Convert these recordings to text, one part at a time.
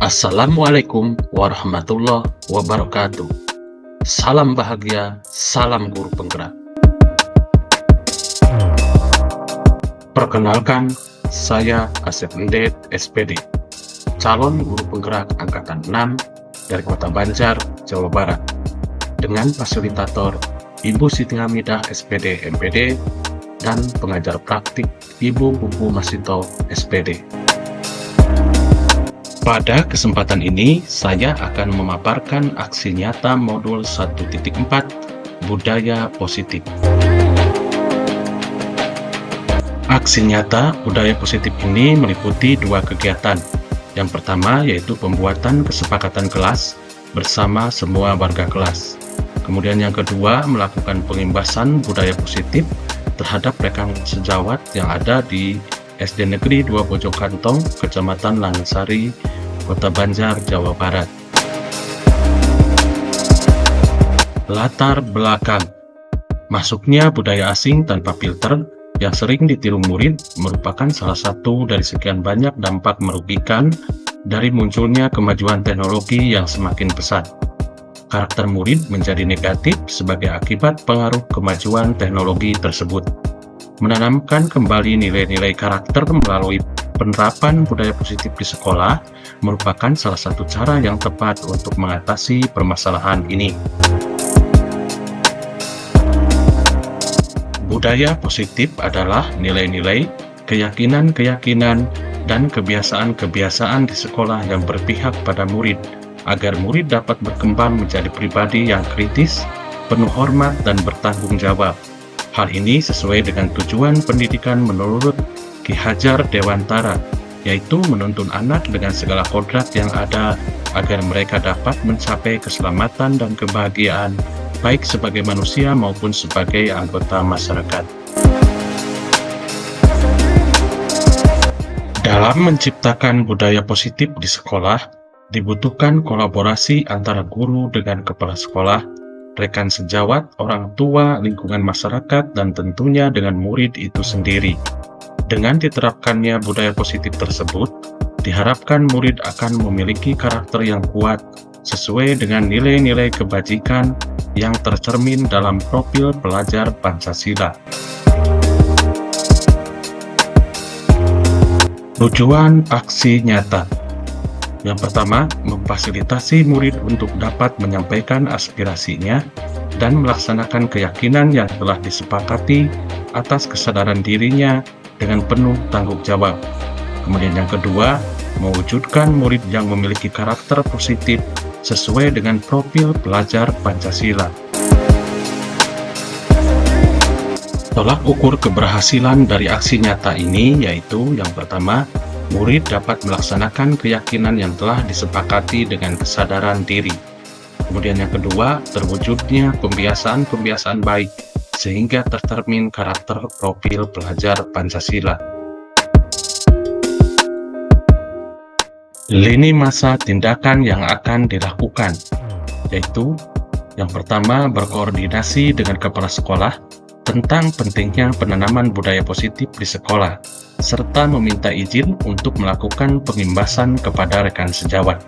Assalamualaikum warahmatullahi wabarakatuh. Salam bahagia, salam guru penggerak. Perkenalkan, saya Asep Mendet, SPD, calon guru penggerak Angkatan 6 dari Kota Banjar, Jawa Barat, dengan fasilitator Ibu Siti Hamidah, SPD, MPD, dan pengajar praktik Ibu Pupu Masito, SPD. Pada kesempatan ini, saya akan memaparkan aksi nyata modul 1.4 Budaya Positif. Aksi nyata budaya positif ini meliputi dua kegiatan. Yang pertama yaitu pembuatan kesepakatan kelas bersama semua warga kelas. Kemudian yang kedua, melakukan pengimbasan budaya positif terhadap rekan sejawat yang ada di SD Negeri 2 Bojokantong, Kecamatan Langasari, Kota Banjar, Jawa Barat. Latar belakang masuknya budaya asing tanpa filter yang sering ditiru murid merupakan salah satu dari sekian banyak dampak merugikan dari munculnya kemajuan teknologi yang semakin pesat. Karakter murid menjadi negatif sebagai akibat pengaruh kemajuan teknologi tersebut. Menanamkan kembali nilai-nilai karakter melalui penerapan budaya positif di sekolah merupakan salah satu cara yang tepat untuk mengatasi permasalahan ini. Budaya positif adalah nilai-nilai, keyakinan-keyakinan, dan kebiasaan-kebiasaan di sekolah yang berpihak pada murid, agar murid dapat berkembang menjadi pribadi yang kritis, penuh hormat, dan bertanggung jawab. Hal ini sesuai dengan tujuan pendidikan menurut Ki Hajar Dewantara, yaitu menuntun anak dengan segala kodrat yang ada agar mereka dapat mencapai keselamatan dan kebahagiaan, baik sebagai manusia maupun sebagai anggota masyarakat. Dalam menciptakan budaya positif di sekolah, dibutuhkan kolaborasi antara guru dengan kepala sekolah, rekan sejawat, orang tua, lingkungan masyarakat, dan tentunya dengan murid itu sendiri. Dengan diterapkannya budaya positif tersebut, diharapkan murid akan memiliki karakter yang kuat sesuai dengan nilai-nilai kebajikan yang tercermin dalam profil pelajar Pancasila. Tujuan aksi nyata. Yang pertama, memfasilitasi murid untuk dapat menyampaikan aspirasinya dan melaksanakan keyakinan yang telah disepakati atas kesadaran dirinya dengan penuh tanggung jawab. Kemudian yang kedua, mewujudkan murid yang memiliki karakter positif sesuai dengan profil pelajar Pancasila. Tolak ukur keberhasilan dari aksi nyata ini yaitu yang pertama, murid dapat melaksanakan keyakinan yang telah disepakati dengan kesadaran diri. Kemudian yang kedua, terwujudnya pembiasaan-pembiasaan baik sehingga tercermin karakter profil pelajar Pancasila. Lini masa tindakan yang akan dilakukan, yaitu yang pertama, berkoordinasi dengan kepala sekolah tentang pentingnya penanaman budaya positif di sekolah, serta meminta izin untuk melakukan pengimbasan kepada rekan sejawat.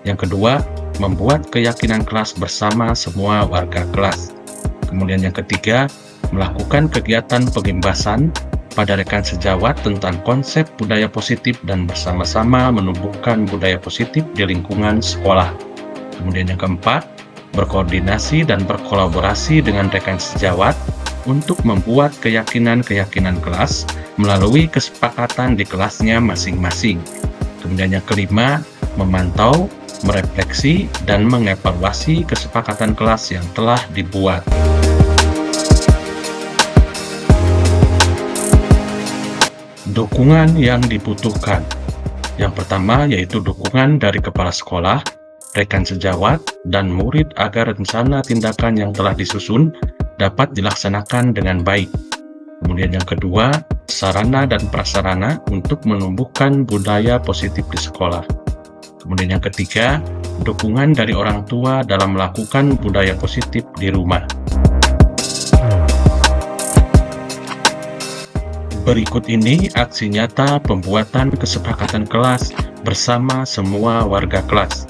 Yang kedua, membuat keyakinan kelas bersama semua warga kelas. Kemudian yang ketiga, melakukan kegiatan pengimbasan pada rekan sejawat tentang konsep budaya positif dan bersama-sama menumbuhkan budaya positif di lingkungan sekolah. Kemudian yang keempat, berkoordinasi dan berkolaborasi dengan rekan sejawat untuk membuat keyakinan-keyakinan kelas melalui kesepakatan di kelasnya masing-masing. Kemudian yang kelima, memantau, merefleksi, dan mengevaluasi kesepakatan kelas yang telah dibuat. Dukungan yang dibutuhkan. Yang pertama yaitu dukungan dari kepala sekolah, rekan sejawat, dan murid agar rencana tindakan yang telah disusun dapat dilaksanakan dengan baik. Kemudian yang kedua, sarana dan prasarana untuk menumbuhkan budaya positif di sekolah. Kemudian yang ketiga, dukungan dari orang tua dalam melakukan budaya positif di rumah. Berikut ini aksi nyata pembuatan kesepakatan kelas bersama semua warga kelas.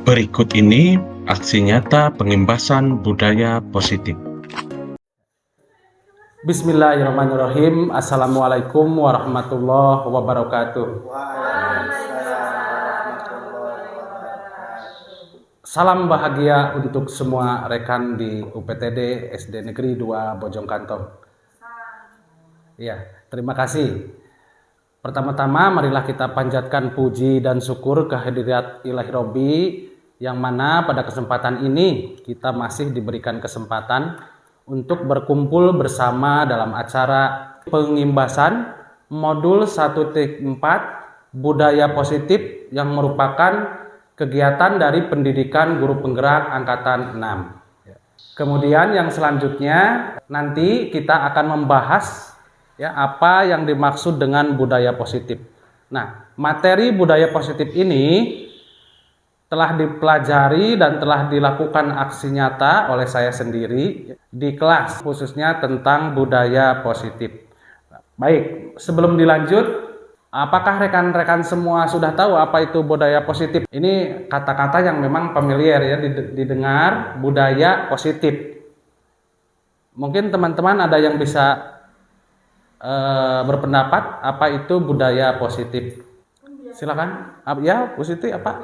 Berikut ini aksi nyata pengimbasan budaya positif. Bismillahirrahmanirrahim. Assalamualaikum warahmatullahi wabarakatuh. Salam bahagia untuk semua rekan di UPTD SD Negeri 2 Bojong Kantong. Ya, terima kasih. Pertama-tama marilah kita panjatkan puji dan syukur kehadirat Ilahi Robbi, yang mana pada kesempatan ini kita masih diberikan kesempatan untuk berkumpul bersama dalam acara pengimbasan modul 1.4 budaya positif yang merupakan kegiatan dari pendidikan guru penggerak angkatan 6. Kemudian yang selanjutnya nanti kita akan membahas apa yang dimaksud dengan budaya positif. Nah, materi budaya positif ini telah dipelajari dan telah dilakukan aksi nyata oleh saya sendiri di kelas khususnya tentang budaya positif. Baik, sebelum dilanjut, apakah rekan-rekan semua sudah tahu apa itu budaya positif? Ini kata-kata yang memang familiar ya didengar, budaya positif. Mungkin teman-teman ada yang bisa berpendapat apa itu budaya positif? Silakan. Ya, positif apa?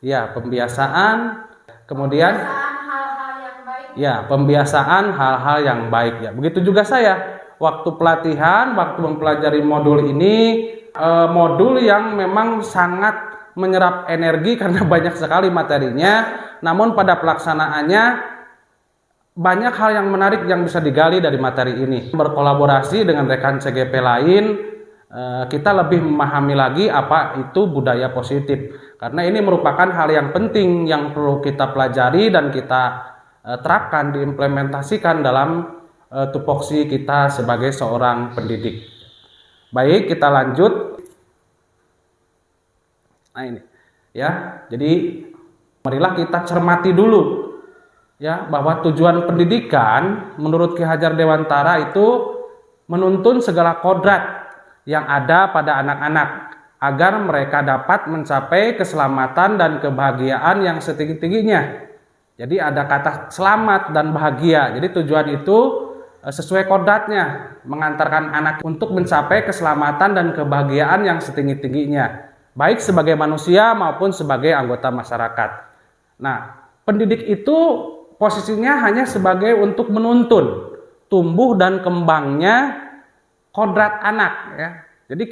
Ya, pembiasaan, kemudian pembiasaan hal-hal yang baik ya. Begitu juga saya waktu pelatihan, waktu mempelajari modul ini, modul yang memang sangat menyerap energi karena banyak sekali materinya, namun pada pelaksanaannya banyak hal yang menarik yang bisa digali dari materi ini. Berkolaborasi dengan rekan CGP lain, kita lebih memahami lagi apa itu budaya positif. Karena ini merupakan hal yang penting yang perlu kita pelajari dan kita terapkan, diimplementasikan dalam tupoksi kita sebagai seorang pendidik. Baik, kita lanjut. Nah ini ya, jadi marilah kita cermati dulu ya bahwa tujuan pendidikan menurut Ki Hajar Dewantara itu menuntun segala kodrat yang ada pada anak-anak agar mereka dapat mencapai keselamatan dan kebahagiaan yang setinggi-tingginya. Jadi ada kata selamat dan bahagia. Jadi tujuan itu sesuai kodratnya, mengantarkan anak untuk mencapai keselamatan dan kebahagiaan yang setinggi-tingginya, baik sebagai manusia maupun sebagai anggota masyarakat. Nah, pendidik itu posisinya hanya sebagai untuk menuntun tumbuh dan kembangnya kodrat anak ya. Jadi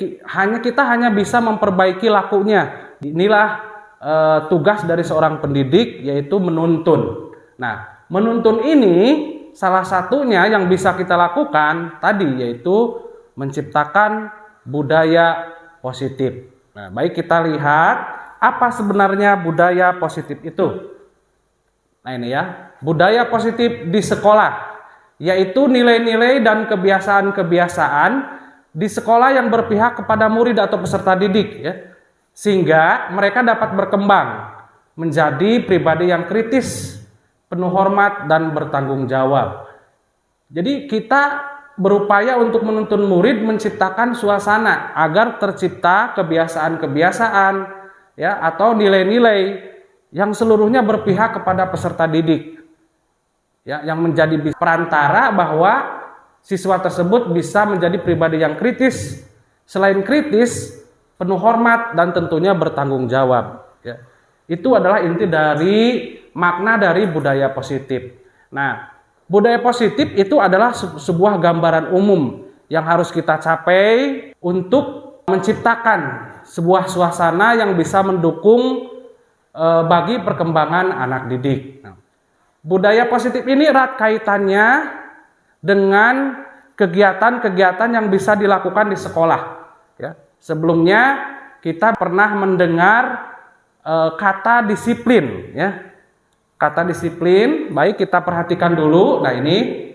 kita hanya bisa memperbaiki lakunya. Inilah tugas dari seorang pendidik, yaitu menuntun. Nah, menuntun ini salah satunya yang bisa kita lakukan tadi yaitu menciptakan budaya positif. Nah, baik kita lihat apa sebenarnya budaya positif itu. Nah ini ya, budaya positif di sekolah, yaitu nilai-nilai dan kebiasaan-kebiasaan di sekolah yang berpihak kepada murid atau peserta didik, ya, sehingga mereka dapat berkembang menjadi pribadi yang kritis, penuh hormat dan bertanggung jawab. Jadi kita berupaya untuk menuntun murid menciptakan suasana agar tercipta kebiasaan-kebiasaan, ya, atau nilai-nilai yang seluruhnya berpihak kepada peserta didik, ya, yang menjadi perantara bahwa siswa tersebut bisa menjadi pribadi yang kritis, selain kritis, penuh hormat dan tentunya bertanggung jawab, ya. Itu adalah inti dari makna dari budaya positif. Nah, budaya positif itu adalah sebuah gambaran umum yang harus kita capai untuk menciptakan sebuah suasana yang bisa mendukung bagi perkembangan anak didik. Nah, budaya positif ini erat kaitannya dengan kegiatan-kegiatan yang bisa dilakukan di sekolah. Ya. Sebelumnya kita pernah mendengar kata disiplin, ya. Kata disiplin, baik kita perhatikan dulu. Nah, ini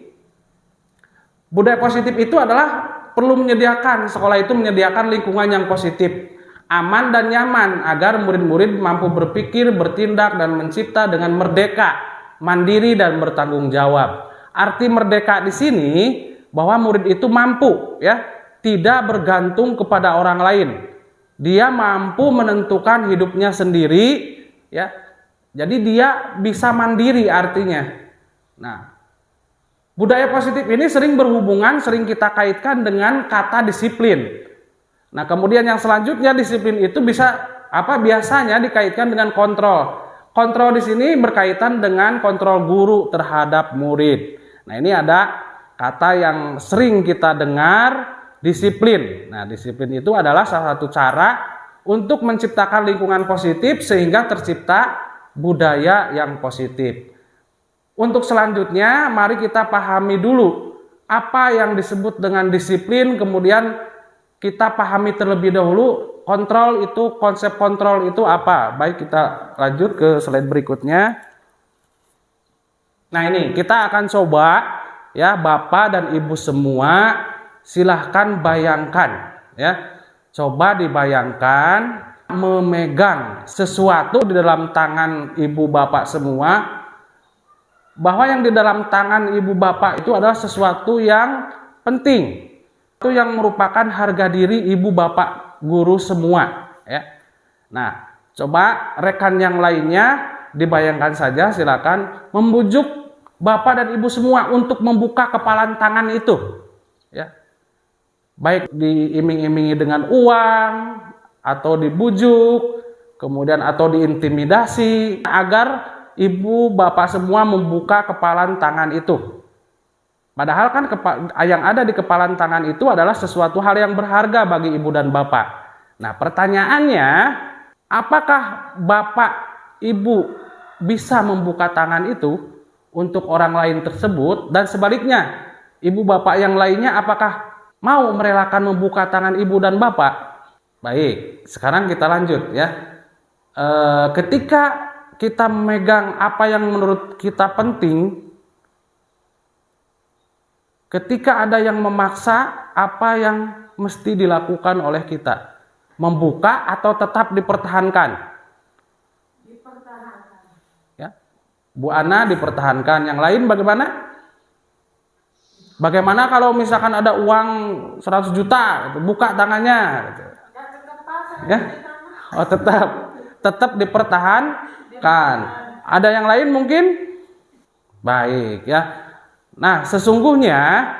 budaya positif itu adalah perlu menyediakan, sekolah itu menyediakan lingkungan yang positif, aman dan nyaman agar murid-murid mampu berpikir, bertindak dan mencipta dengan merdeka, mandiri dan bertanggung jawab. Arti merdeka di sini bahwa murid itu mampu, ya, tidak bergantung kepada orang lain. Dia mampu menentukan hidupnya sendiri, ya. Jadi dia bisa mandiri artinya. Nah, budaya positif ini sering berhubungan, sering kita kaitkan dengan kata disiplin. Nah, kemudian yang selanjutnya disiplin itu bisa biasanya dikaitkan dengan kontrol. Kontrol di sini berkaitan dengan kontrol guru terhadap murid. Nah, ini ada kata yang sering kita dengar, disiplin. Nah, disiplin itu adalah salah satu cara untuk menciptakan lingkungan positif sehingga tercipta budaya yang positif. Untuk selanjutnya, mari kita pahami dulu apa yang disebut dengan disiplin, kemudian kita pahami terlebih dahulu kontrol itu, konsep kontrol itu apa. Baik, kita lanjut ke slide berikutnya. Nah, ini kita akan coba, ya, Bapak dan Ibu semua silahkan bayangkan, ya. Coba dibayangkan memegang sesuatu di dalam tangan ibu bapak semua, bahwa yang di dalam tangan ibu bapak itu adalah sesuatu yang penting, itu yang merupakan harga diri ibu bapak guru semua, ya. Nah, coba rekan yang lainnya dibayangkan saja, silakan membujuk bapak dan ibu semua untuk membuka kepalan tangan itu, ya. Baik diiming-imingi dengan uang, atau dibujuk, kemudian atau diintimidasi, agar ibu bapak semua membuka kepalan tangan itu. Padahal kan yang ada di kepalan tangan itu adalah sesuatu hal yang berharga bagi ibu dan bapak. Nah, pertanyaannya, apakah bapak ibu bisa membuka tangan itu untuk orang lain tersebut, dan sebaliknya ibu bapak yang lainnya apakah mau merelakan membuka tangan ibu dan bapak? Baik, sekarang kita lanjut, ya. Ketika kita memegang apa yang menurut kita penting, ketika ada yang memaksa, apa yang mesti dilakukan oleh kita? Membuka atau tetap dipertahankan? Dipertahankan. Ya. Bu Ana dipertahankan. Yang lain bagaimana? Bagaimana kalau misalkan ada uang 100 juta, buka tangannya, gitu. Ya, oh tetap dipertahankan. Ada yang lain mungkin? Baik, ya. Nah, sesungguhnya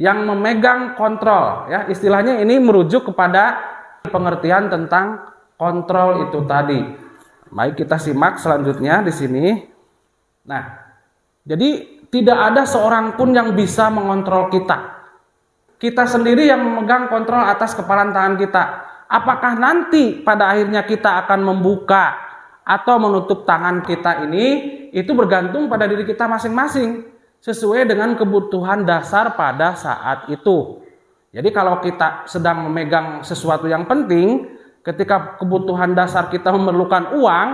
yang memegang kontrol, ya, istilahnya ini merujuk kepada pengertian tentang kontrol itu tadi. Baik, kita simak selanjutnya di sini. Nah, jadi tidak ada seorang pun yang bisa mengontrol kita. Kita sendiri yang memegang kontrol atas kepalan tangan kita. Apakah nanti pada akhirnya kita akan membuka atau menutup tangan kita ini, itu bergantung pada diri kita masing-masing, sesuai dengan kebutuhan dasar pada saat itu. Jadi kalau kita sedang memegang sesuatu yang penting, ketika kebutuhan dasar kita memerlukan uang,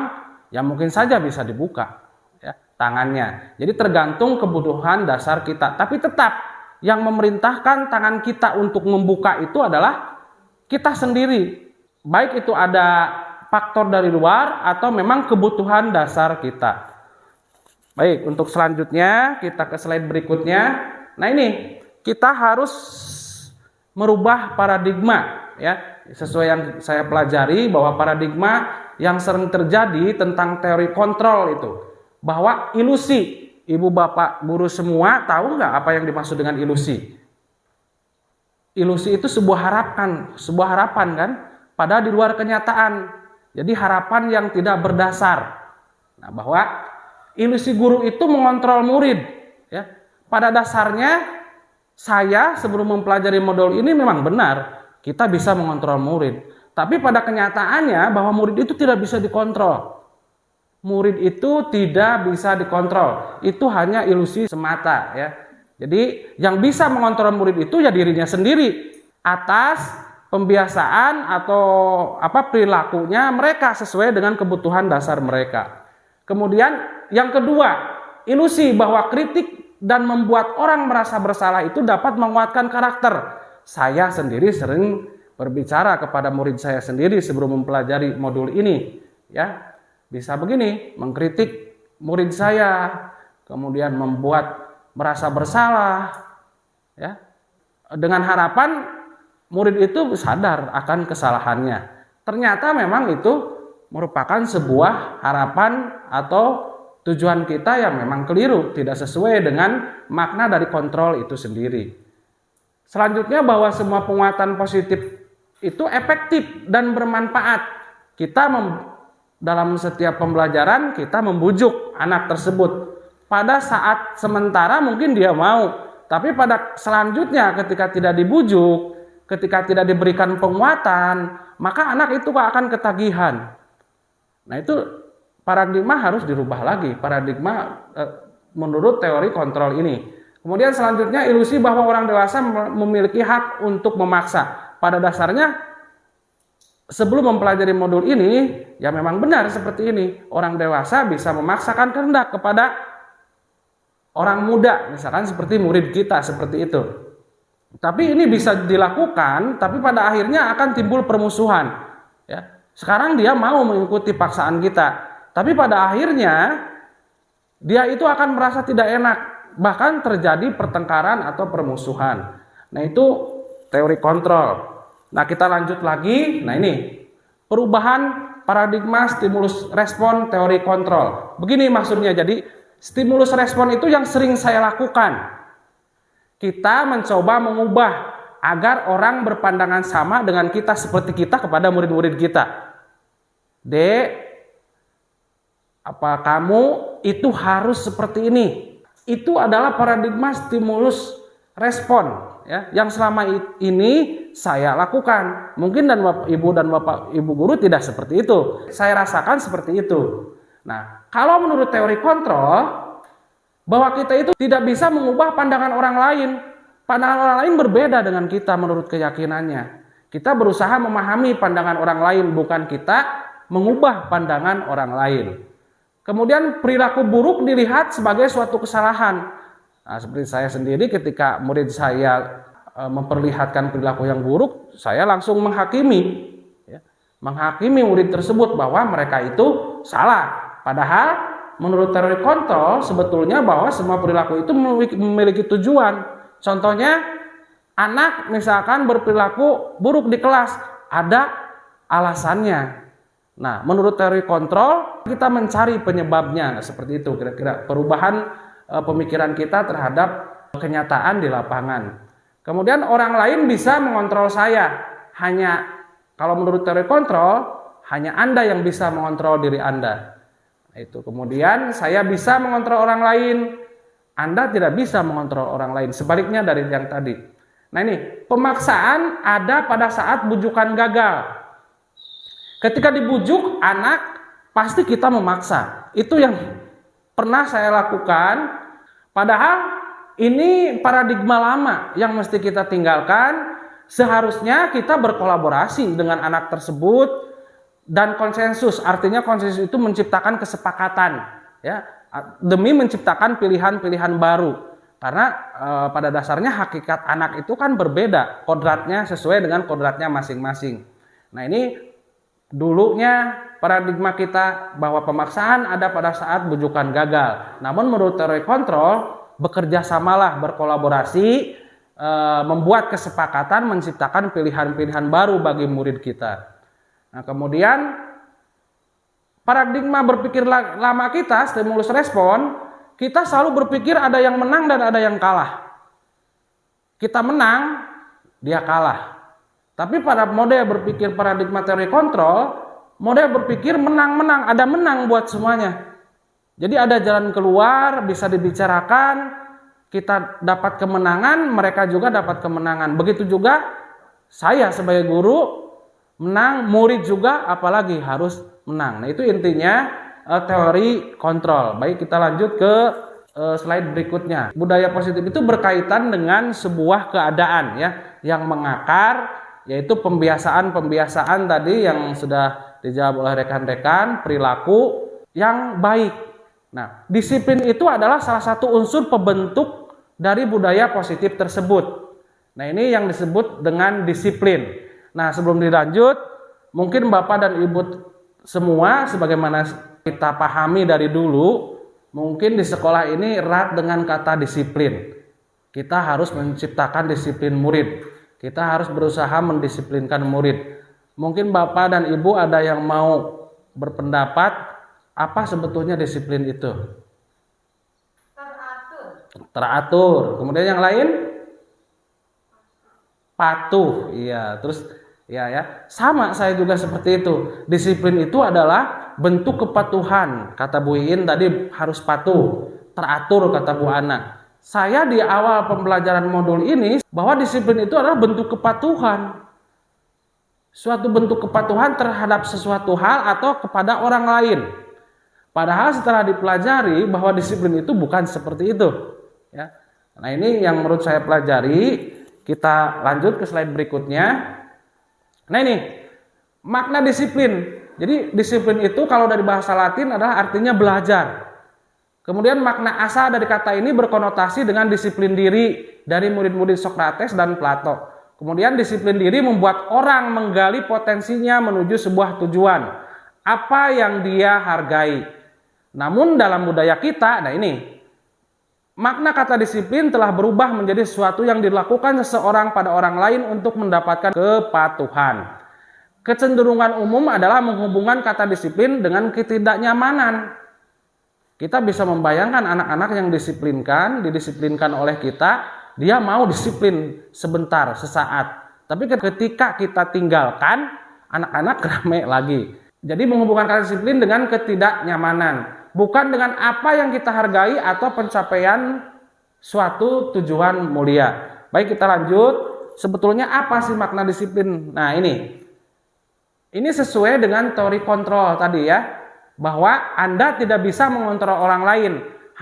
ya mungkin saja bisa dibuka. Ya. tangannya. Jadi tergantung kebutuhan dasar kita. Tapi tetap yang memerintahkan tangan kita untuk membuka itu adalah kita sendiri. Baik itu ada faktor dari luar atau memang kebutuhan dasar kita. Baik, untuk selanjutnya kita ke slide berikutnya. Nah ini kita harus merubah paradigma ya. Sesuai yang saya pelajari bahwa paradigma yang sering terjadi tentang teori kontrol itu bahwa ilusi. Ibu bapak guru semua tahu nggak apa yang dimaksud dengan ilusi? Ilusi itu sebuah harapan kan, padahal di luar kenyataan. Jadi harapan yang tidak berdasar. Nah, bahwa ilusi guru itu mengontrol murid. Ya, pada dasarnya saya sebelum mempelajari modul ini memang benar kita bisa mengontrol murid. Tapi pada kenyataannya bahwa murid itu tidak bisa dikontrol. Murid itu tidak bisa dikontrol. Itu hanya ilusi semata ya. Jadi yang bisa mengontrol murid itu ya dirinya sendiri atas pembiasaan atau perilakunya mereka sesuai dengan kebutuhan dasar mereka. Kemudian yang kedua, ilusi bahwa kritik dan membuat orang merasa bersalah itu dapat menguatkan karakter. Saya sendiri sering berbicara kepada murid saya sendiri sebelum mempelajari modul ini ya. Bisa begini, mengkritik murid saya, kemudian membuat merasa bersalah, ya, dengan harapan murid itu sadar akan kesalahannya. Ternyata memang itu merupakan sebuah harapan atau tujuan kita yang memang keliru, tidak sesuai dengan makna dari kontrol itu sendiri. Selanjutnya bahwa semua penguatan positif itu efektif dan bermanfaat. Kita dalam setiap pembelajaran kita membujuk anak tersebut. Pada saat sementara mungkin dia mau, tapi pada selanjutnya ketika tidak dibujuk, ketika tidak diberikan penguatan, maka anak itu akan ketagihan. Nah itu paradigma harus dirubah lagi, paradigma menurut teori kontrol ini. Kemudian selanjutnya ilusi bahwa orang dewasa memiliki hak untuk memaksa. Pada dasarnya sebelum mempelajari modul ini, ya memang benar seperti ini. Orang dewasa bisa memaksakan kehendak kepada orang muda, misalkan seperti murid kita, seperti itu. Tapi ini bisa dilakukan, tapi pada akhirnya akan timbul permusuhan. Ya. Sekarang dia mau mengikuti paksaan kita, tapi pada akhirnya dia itu akan merasa tidak enak, bahkan terjadi pertengkaran atau permusuhan. Nah itu teori kontrol. Nah kita lanjut lagi, nah ini perubahan paradigma stimulus respon teori kontrol. Begini maksudnya, jadi stimulus respon itu yang sering saya lakukan. Kita mencoba mengubah agar orang berpandangan sama dengan kita seperti kita kepada murid-murid kita. Dek, apa kamu itu harus seperti ini. Itu adalah paradigma stimulus respon. Ya, yang selama ini saya lakukan. Mungkin bapak ibu guru tidak seperti itu. Saya rasakan seperti itu. Nah, kalau menurut teori kontrol, bahwa kita itu tidak bisa mengubah pandangan orang lain. Pandangan orang lain berbeda dengan kita menurut keyakinannya. Kita berusaha memahami pandangan orang lain, bukan kita mengubah pandangan orang lain. Kemudian perilaku buruk dilihat sebagai suatu kesalahan. Nah, seperti saya sendiri ketika murid saya memperlihatkan perilaku yang buruk, saya langsung menghakimi. Ya, menghakimi murid tersebut bahwa mereka itu salah. Padahal menurut teori kontrol sebetulnya bahwa semua perilaku itu memiliki tujuan. Contohnya anak misalkan berperilaku buruk di kelas, ada alasannya. Nah, menurut teori kontrol kita mencari penyebabnya. Nah, seperti itu kira-kira perubahan pemikiran kita terhadap kenyataan di lapangan. Kemudian orang lain bisa mengontrol saya. Hanya kalau menurut teori kontrol, hanya Anda yang bisa mengontrol diri Anda. Nah, itu. Kemudian saya bisa mengontrol orang lain. Anda tidak bisa mengontrol orang lain. Sebaliknya dari yang tadi. Nah ini, pemaksaan ada pada saat bujukan gagal. Ketika dibujuk anak, pasti kita memaksa. Itu yang pernah saya lakukan, padahal ini paradigma lama yang mesti kita tinggalkan. Seharusnya kita berkolaborasi dengan anak tersebut dan konsensus. Artinya konsensus itu menciptakan kesepakatan, ya. demi menciptakan pilihan-pilihan baru. Karena pada dasarnya hakikat anak itu kan berbeda, kodratnya sesuai dengan kodratnya masing-masing. Nah, ini dulunya paradigma kita bahwa pemaksaan ada pada saat bujukan gagal. Namun menurut teori kontrol, bekerja samalah, berkolaborasi, membuat kesepakatan, menciptakan pilihan-pilihan baru bagi murid kita. Nah, kemudian paradigma berpikir lama kita, stimulus respon, kita selalu berpikir ada yang menang dan ada yang kalah. Kita menang, dia kalah. Tapi pada model berpikir paradigma teori kontrol, model berpikir menang-menang, ada menang buat semuanya. Jadi ada jalan keluar, bisa dibicarakan, kita dapat kemenangan, mereka juga dapat kemenangan. Begitu juga saya sebagai guru menang, murid juga apalagi harus menang. Nah, itu intinya teori kontrol. Baik, kita lanjut ke slide berikutnya. Budaya positif itu berkaitan dengan sebuah keadaan ya yang mengakar, yaitu pembiasaan tadi yang sudah dijawab oleh rekan-rekan, perilaku yang baik. Nah, disiplin itu adalah salah satu unsur pembentuk dari budaya positif tersebut. Nah, ini yang disebut dengan disiplin. Nah, sebelum dilanjut, mungkin Bapak dan Ibu semua sebagaimana kita pahami dari dulu, mungkin di sekolah ini erat dengan kata disiplin. Kita harus menciptakan disiplin murid. Kita harus berusaha mendisiplinkan murid. Mungkin Bapak dan Ibu ada yang mau berpendapat apa sebetulnya disiplin itu? Teratur. Kemudian yang lain? Patuh. Iya, terus ya. Sama saya juga seperti itu. Disiplin itu adalah bentuk kepatuhan. Kata Bu Iin tadi harus patuh. Teratur kata Bu Ana. Saya di awal pembelajaran modul ini bahwa disiplin itu adalah bentuk kepatuhan. Suatu bentuk kepatuhan terhadap sesuatu hal atau kepada orang lain. Padahal setelah dipelajari bahwa disiplin itu bukan seperti itu. Ya. Nah, ini yang menurut saya pelajari. Kita lanjut ke slide berikutnya. Nah, ini makna disiplin. Jadi disiplin itu kalau dari bahasa Latin adalah artinya belajar. Kemudian makna asal dari kata ini berkonotasi dengan disiplin diri dari murid-murid Sokrates dan Plato. Kemudian disiplin diri membuat orang menggali potensinya menuju sebuah tujuan. Apa yang dia hargai. Namun dalam budaya kita, nah ini, makna kata disiplin telah berubah menjadi sesuatu yang dilakukan seseorang pada orang lain untuk mendapatkan kepatuhan. Kecenderungan umum adalah menghubungkan kata disiplin dengan ketidaknyamanan. Kita bisa membayangkan anak-anak yang didisiplinkan oleh kita, dia mau disiplin sebentar, sesaat. Tapi ketika kita tinggalkan, anak-anak rame lagi. Jadi menghubungkan kata disiplin dengan ketidaknyamanan. Bukan dengan apa yang kita hargai atau pencapaian suatu tujuan mulia. Baik, kita lanjut. Sebetulnya apa sih makna disiplin? Nah, ini sesuai dengan teori kontrol tadi ya, bahwa Anda tidak bisa mengontrol orang lain,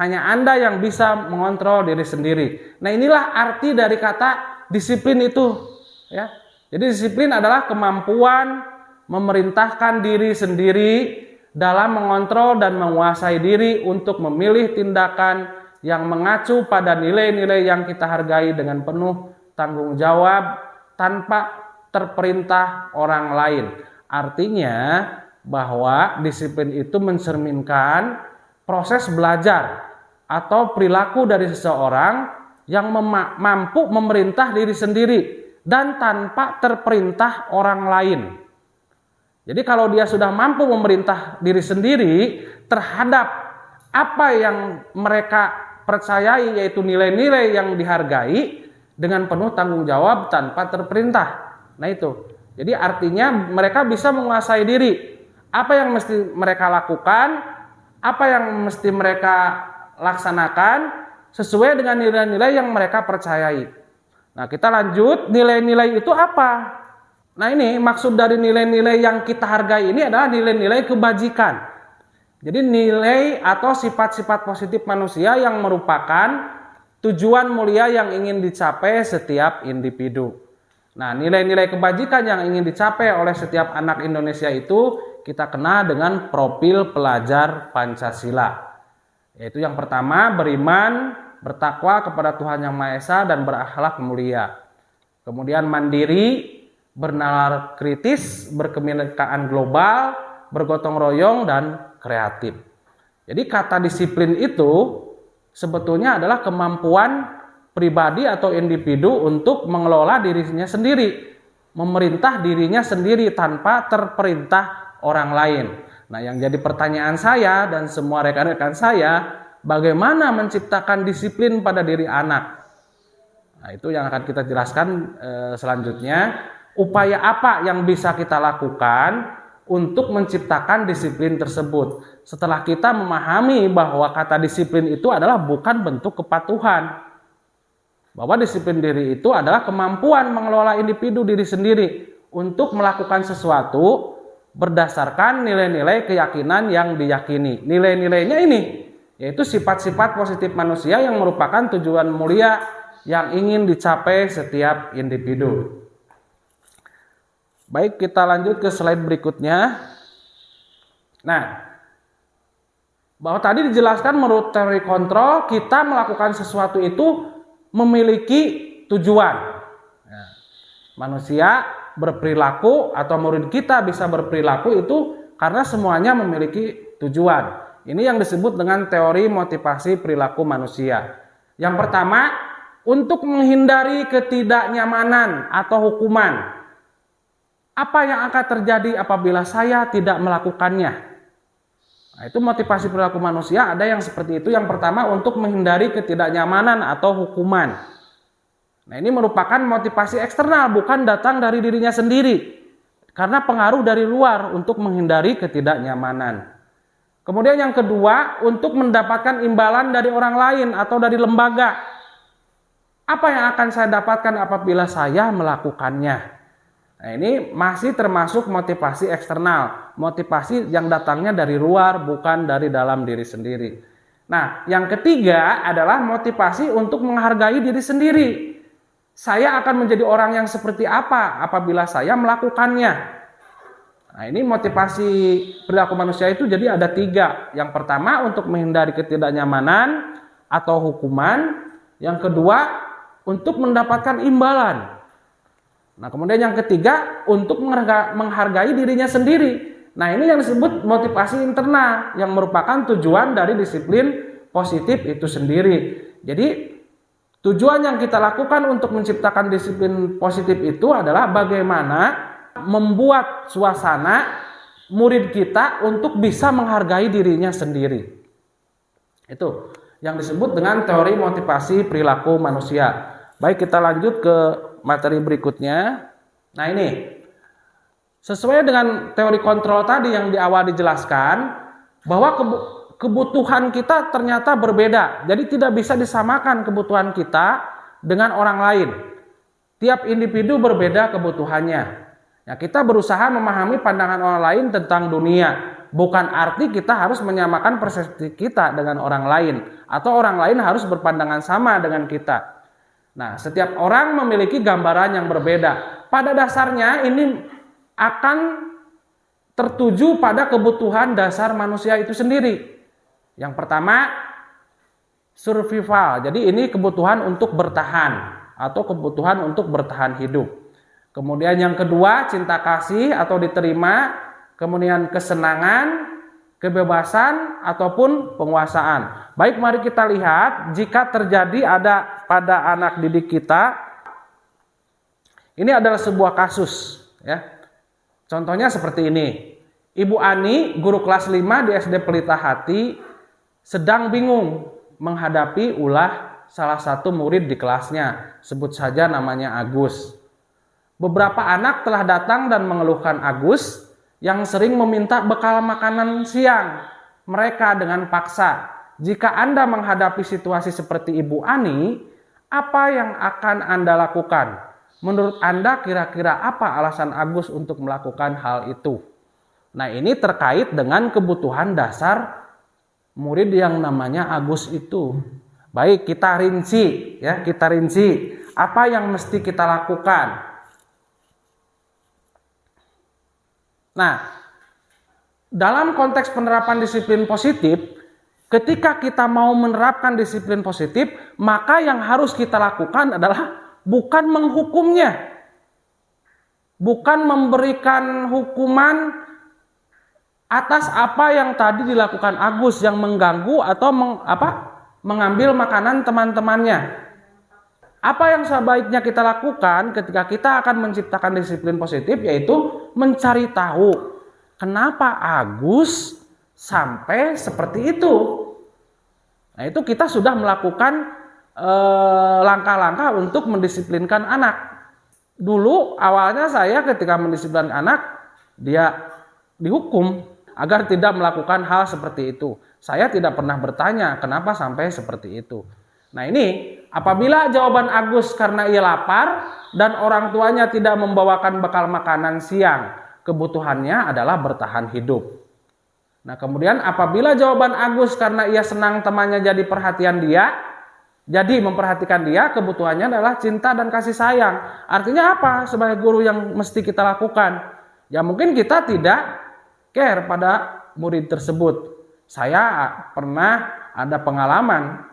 hanya Anda yang bisa mengontrol diri sendiri. Nah, inilah arti dari kata disiplin itu ya. Jadi disiplin adalah kemampuan memerintahkan diri sendiri dalam mengontrol dan menguasai diri untuk memilih tindakan yang mengacu pada nilai-nilai yang kita hargai dengan penuh tanggung jawab tanpa terperintah orang lain. Artinya bahwa disiplin itu mencerminkan proses belajar atau perilaku dari seseorang yang mampu memerintah diri sendiri dan tanpa terperintah orang lain. Jadi kalau dia sudah mampu memerintah diri sendiri terhadap apa yang mereka percayai, yaitu nilai-nilai yang dihargai dengan penuh tanggung jawab tanpa terperintah. Nah, itu. Jadi artinya mereka bisa menguasai diri. Apa yang mesti mereka lakukan, apa yang mesti mereka laksanakan sesuai dengan nilai-nilai yang mereka percayai. Nah, kita lanjut, nilai-nilai itu apa? Nah, ini maksud dari nilai-nilai yang kita hargai ini adalah nilai-nilai kebajikan. Jadi nilai atau sifat-sifat positif manusia yang merupakan tujuan mulia yang ingin dicapai setiap individu. Nah, nilai-nilai kebajikan yang ingin dicapai oleh setiap anak Indonesia itu kita kenal dengan profil pelajar Pancasila. Yaitu yang pertama, beriman, bertakwa kepada Tuhan Yang Maha Esa dan berakhlak mulia. Kemudian mandiri, bernalar kritis, berkebinekaan global, bergotong royong, dan kreatif. Jadi kata disiplin itu sebetulnya adalah kemampuan pribadi atau individu untuk mengelola dirinya sendiri, memerintah dirinya sendiri tanpa terperintah orang lain. Nah, yang jadi pertanyaan saya dan semua rekan-rekan saya, bagaimana menciptakan disiplin pada diri anak? Nah, itu yang akan kita jelaskan selanjutnya. Upaya apa yang bisa kita lakukan untuk menciptakan disiplin tersebut? Setelah kita memahami bahwa kata disiplin itu adalah bukan bentuk kepatuhan. Bahwa disiplin diri itu adalah kemampuan mengelola individu diri sendiri untuk melakukan sesuatu berdasarkan nilai-nilai keyakinan yang diyakini. Nilai-nilainya ini, yaitu sifat-sifat positif manusia yang merupakan tujuan mulia yang ingin dicapai setiap individu. Baik, kita lanjut ke slide berikutnya. Nah, bahwa tadi dijelaskan menurut teori kontrol, kita melakukan sesuatu itu memiliki tujuan. Nah, manusia berperilaku atau murid kita bisa berperilaku itu karena semuanya memiliki tujuan. Ini yang disebut dengan teori motivasi perilaku manusia. Yang pertama, untuk menghindari ketidaknyamanan atau hukuman. Apa yang akan terjadi apabila saya tidak melakukannya? Nah, itu motivasi perilaku manusia ada yang seperti itu. Yang pertama, untuk menghindari ketidaknyamanan atau hukuman. Nah, ini merupakan motivasi eksternal, bukan datang dari dirinya sendiri. Karena pengaruh dari luar untuk menghindari ketidaknyamanan. Kemudian yang kedua, untuk mendapatkan imbalan dari orang lain atau dari lembaga. Apa yang akan saya dapatkan apabila saya melakukannya? Nah, ini masih termasuk motivasi eksternal. Motivasi yang datangnya dari luar, bukan dari dalam diri sendiri. Nah, yang ketiga adalah motivasi untuk menghargai diri sendiri. Saya akan menjadi orang yang seperti apa apabila saya melakukannya. Nah, ini motivasi perilaku manusia itu jadi ada 3. Yang pertama, untuk menghindari ketidaknyamanan atau hukuman. Yang kedua, untuk mendapatkan imbalan. Nah, kemudian yang ketiga, untuk menghargai dirinya sendiri. Nah, ini yang disebut motivasi internal yang merupakan tujuan dari disiplin positif itu sendiri. Jadi tujuan yang kita lakukan untuk menciptakan disiplin positif itu adalah bagaimana membuat suasana murid kita untuk bisa menghargai dirinya sendiri. Itu yang disebut dengan teori motivasi perilaku manusia. Baik, kita lanjut ke materi berikutnya. Nah, ini sesuai dengan teori kontrol tadi yang di awal dijelaskan, bahwa kebutuhan kita ternyata berbeda. Jadi tidak bisa disamakan kebutuhan kita dengan orang lain. Tiap individu berbeda kebutuhannya. Ya, kita berusaha memahami pandangan orang lain tentang dunia. Bukan arti kita harus menyamakan persepsi kita dengan orang lain. Atau orang lain harus berpandangan sama dengan kita. Nah, setiap orang memiliki gambaran yang berbeda. Pada dasarnya ini akan tertuju pada kebutuhan dasar manusia itu sendiri. Yang pertama, survival. Jadi ini kebutuhan untuk bertahan atau kebutuhan untuk bertahan hidup. Kemudian yang kedua, cinta kasih atau diterima. Kemudian kesenangan, kebebasan ataupun penguasaan. Baik, mari kita lihat jika terjadi ada pada anak didik kita. Ini adalah sebuah kasus, ya. Contohnya seperti ini. Ibu Ani, guru kelas 5 di SD Pelita Hati, sedang bingung menghadapi ulah salah satu murid di kelasnya. Sebut saja namanya Agus. Beberapa anak telah datang dan mengeluhkan Agus yang sering meminta bekal makanan siang mereka dengan paksa. Jika Anda menghadapi situasi seperti Ibu Ani, apa yang akan Anda lakukan? Menurut Anda kira-kira apa alasan Agus untuk melakukan hal itu? Nah, ini terkait dengan kebutuhan dasar murid yang namanya Agus itu. Baik, kita rinci, ya, kita rinci. Apa yang mesti kita lakukan? Nah, dalam konteks penerapan disiplin positif, ketika kita mau menerapkan disiplin positif, maka yang harus kita lakukan adalah bukan menghukumnya, bukan memberikan hukuman atas apa yang tadi dilakukan Agus yang mengganggu atau mengambil makanan teman-temannya. Apa yang sebaiknya kita lakukan ketika kita akan menciptakan disiplin positif, yaitu mencari tahu kenapa Agus sampai seperti itu. Nah, itu kita sudah melakukan langkah-langkah untuk mendisiplinkan anak. Dulu awalnya saya ketika mendisiplinkan anak, dia dihukum agar tidak melakukan hal seperti itu. Saya tidak pernah bertanya kenapa sampai seperti itu. Nah, ini apabila jawaban Agus karena ia lapar dan orang tuanya tidak membawakan bekal makanan siang, kebutuhannya adalah bertahan hidup. Nah, kemudian apabila jawaban Agus karena ia senang temannya jadi memperhatikan dia, kebutuhannya adalah cinta dan kasih sayang. Artinya apa sebagai guru yang mesti kita lakukan? Ya mungkin kita tidak care pada murid tersebut. Saya pernah ada pengalaman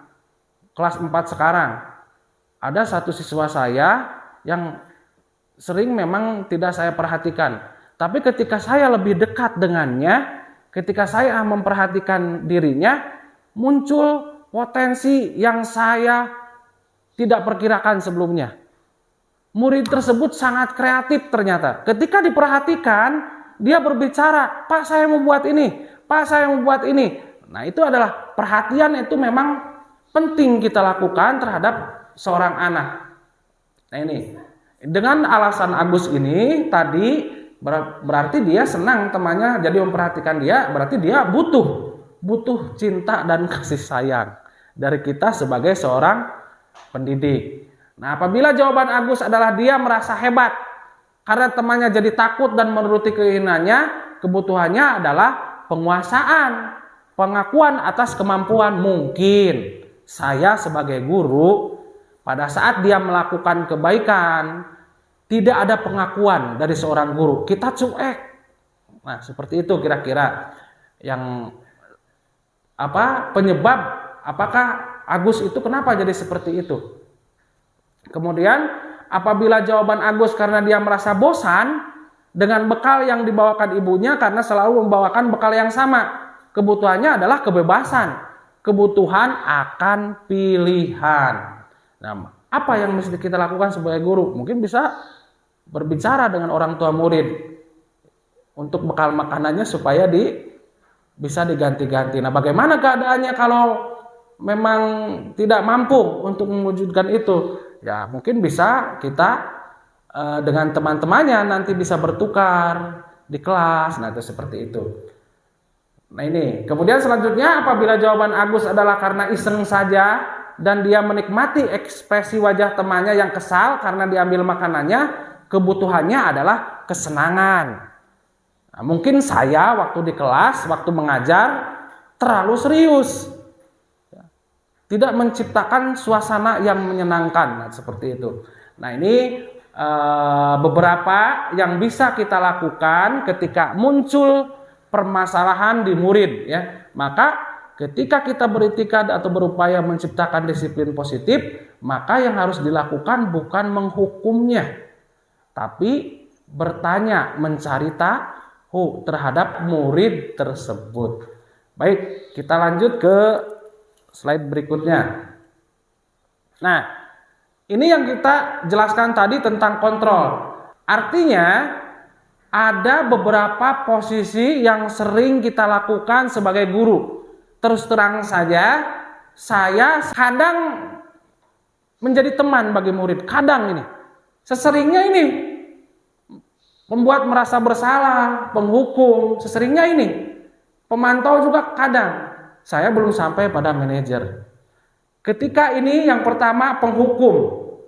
kelas 4 sekarang. Ada satu siswa saya yang sering memang tidak saya perhatikan. Tapi ketika saya lebih dekat dengannya, ketika saya memperhatikan dirinya, muncul potensi yang saya tidak perkirakan sebelumnya. Murid tersebut sangat kreatif ternyata. Ketika diperhatikan, dia berbicara, "Pak, saya mau buat ini. Pak, saya mau buat ini." Nah, itu adalah perhatian, itu memang penting kita lakukan terhadap seorang anak. Nah, ini dengan alasan Agus ini tadi berarti dia senang temannya jadi memperhatikan dia, berarti dia butuh cinta dan kasih sayang dari kita sebagai seorang pendidik. Nah, apabila jawaban Agus adalah dia merasa hebat karena temannya jadi takut dan menuruti keinginannya, kebutuhannya adalah penguasaan, pengakuan atas kemampuan. Mungkin saya sebagai guru pada saat dia melakukan kebaikan tidak ada pengakuan dari seorang guru, kita cuek. Nah, seperti itu kira-kira yang penyebab apakah Agus itu kenapa jadi seperti itu. Kemudian apabila jawaban Agus karena dia merasa bosan dengan bekal yang dibawakan ibunya karena selalu membawakan bekal yang sama, kebutuhannya adalah kebebasan, kebutuhan akan pilihan. Nah, apa yang mesti kita lakukan sebagai guru? Mungkin bisa berbicara dengan orang tua murid untuk bekal makanannya supaya bisa diganti-ganti. Nah, bagaimana keadaannya kalau memang tidak mampu untuk mewujudkan itu? Ya, mungkin bisa kita dengan teman-temannya nanti bisa bertukar di kelas. Nah, itu seperti itu. Nah, ini. Kemudian selanjutnya apabila jawaban Agus adalah karena iseng saja dan dia menikmati ekspresi wajah temannya yang kesal karena diambil makanannya, kebutuhannya adalah kesenangan. Nah, mungkin saya waktu di kelas, waktu mengajar terlalu serius, tidak menciptakan suasana yang menyenangkan. Nah, seperti itu. Nah, ini beberapa yang bisa kita lakukan ketika muncul permasalahan di murid, ya. Maka ketika kita beritikad atau berupaya menciptakan disiplin positif, maka yang harus dilakukan bukan menghukumnya, tapi bertanya, mencari tahu terhadap murid tersebut. Baik, kita lanjut ke slide berikutnya. Nah, ini yang kita jelaskan tadi tentang kontrol. Artinya ada beberapa posisi yang sering kita lakukan sebagai guru. Terus terang saja, saya kadang menjadi teman bagi murid. Kadang ini, seseringnya ini membuat merasa bersalah, penghukum. Seseringnya ini pemantau juga kadang. Saya belum sampai pada manajer. Ketika ini yang pertama penghukum,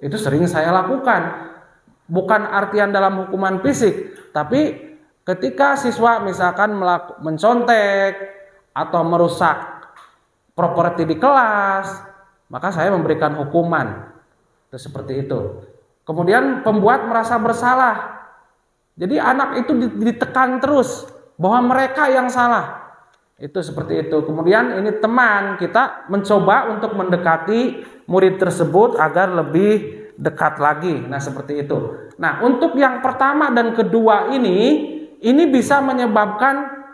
itu sering saya lakukan. Bukan artian dalam hukuman fisik, tapi ketika siswa misalkan mencontek atau merusak properti di kelas, maka saya memberikan hukuman. Itu seperti itu. Kemudian pembuat merasa bersalah. Jadi anak itu ditekan terus bahwa mereka yang salah. Itu seperti itu. Kemudian ini teman, kita mencoba untuk mendekati murid tersebut agar lebih dekat lagi. Nah, seperti itu. Nah, untuk yang pertama dan kedua ini bisa menyebabkan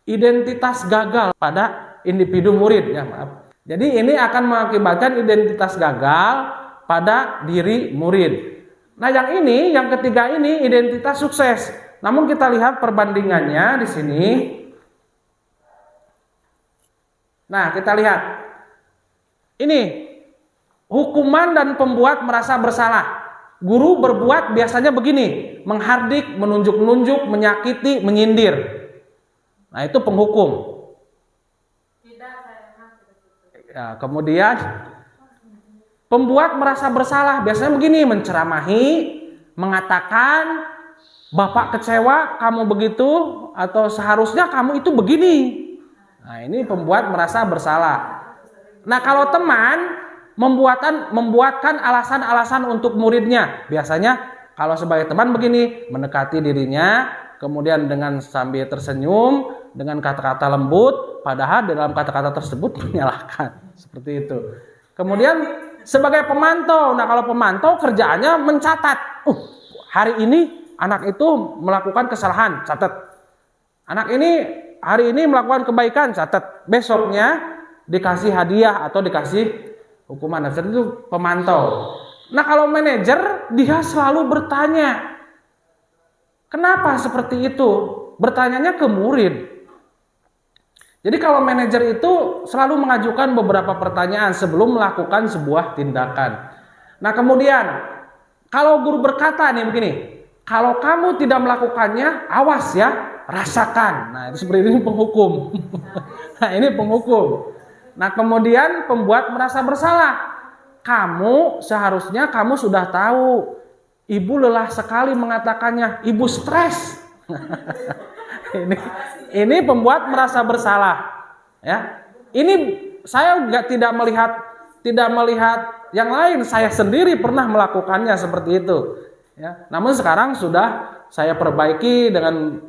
identitas gagal pada individu murid, ya maaf. Jadi ini akan mengakibatkan identitas gagal pada diri murid. Nah, yang ketiga ini identitas sukses. Namun kita lihat perbandingannya di sini. Nah, kita lihat. Ini hukuman dan pembuat merasa bersalah. Guru berbuat biasanya begini, menghardik, menunjuk-nunjuk, menyakiti, menyindir. Nah, itu penghukum. Ya, kemudian pembuat merasa bersalah biasanya begini, menceramahi, mengatakan, Bapak kecewa kamu begitu, atau seharusnya kamu itu begini. Nah, ini pembuat merasa bersalah. Nah, kalau teman membuatkan alasan-alasan untuk muridnya. Biasanya kalau sebagai teman begini, mendekati dirinya, kemudian dengan sambil tersenyum, dengan kata-kata lembut, padahal dalam kata-kata tersebut menyalahkan. Seperti itu. Kemudian sebagai pemantau. Nah, kalau pemantau kerjaannya mencatat. Hari ini anak itu melakukan kesalahan, catat. Anak ini hari ini melakukan kebaikan, catat. Besoknya dikasih hadiah atau dikasih hukuman. Nah, itu pemantau. Nah, kalau manajer dia selalu bertanya. Kenapa seperti itu? Bertanyanya ke murid. Jadi kalau manajer itu selalu mengajukan beberapa pertanyaan sebelum melakukan sebuah tindakan. Nah, kemudian kalau guru berkata nih begini, kalau kamu tidak melakukannya, awas ya, rasakan. Nah, itu seperti ini penghukum. Nah, ini penghukum. Nah, kemudian pembuat merasa bersalah. Seharusnya kamu sudah tahu. Ibu lelah sekali mengatakannya. Ibu stres. Ini pembuat merasa bersalah. Ya, ini saya tidak melihat yang lain. Saya sendiri pernah melakukannya seperti itu. Ya, namun sekarang sudah saya perbaiki dengan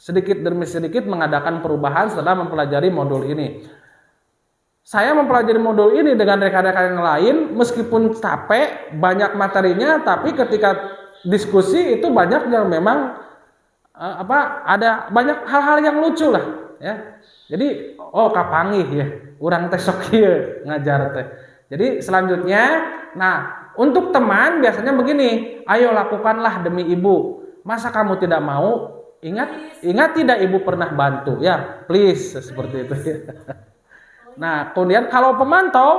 sedikit demi sedikit mengadakan perubahan setelah mempelajari modul ini. Saya mempelajari modul ini dengan rekan-rekan yang lain, meskipun capek, banyak materinya, tapi ketika diskusi itu banyak yang memang ada banyak hal-hal yang lucu lah, ya. Jadi, kapangih ya, urang teh sok kieu ngajar teh. Jadi selanjutnya, nah, untuk teman biasanya begini, ayo lakukanlah demi ibu. Masa kamu tidak mau? Ingat tidak ibu pernah bantu? Ya, please, seperti itu. Nah, kemudian kalau pemantau,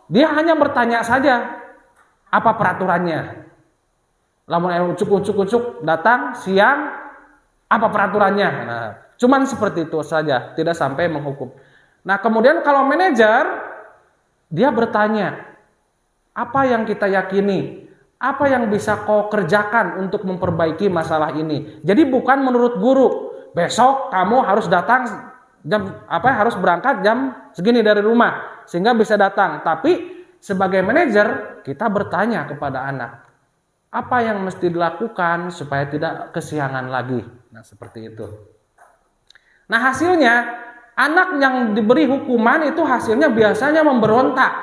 dia hanya bertanya saja, apa peraturannya? Lamun ucuk datang siang, apa peraturannya? Nah, cuman seperti itu saja, tidak sampai menghukum. Nah, kemudian kalau manajer, dia bertanya, apa yang kita yakini? Apa yang bisa kau kerjakan untuk memperbaiki masalah ini? Jadi bukan menurut guru, besok kamu harus datang harus berangkat jam segini dari rumah sehingga bisa datang. Tapi sebagai manajer kita bertanya kepada anak, apa yang mesti dilakukan supaya tidak kesiangan lagi. Nah, seperti itu. Nah, hasilnya anak yang diberi hukuman itu hasilnya biasanya memberontak,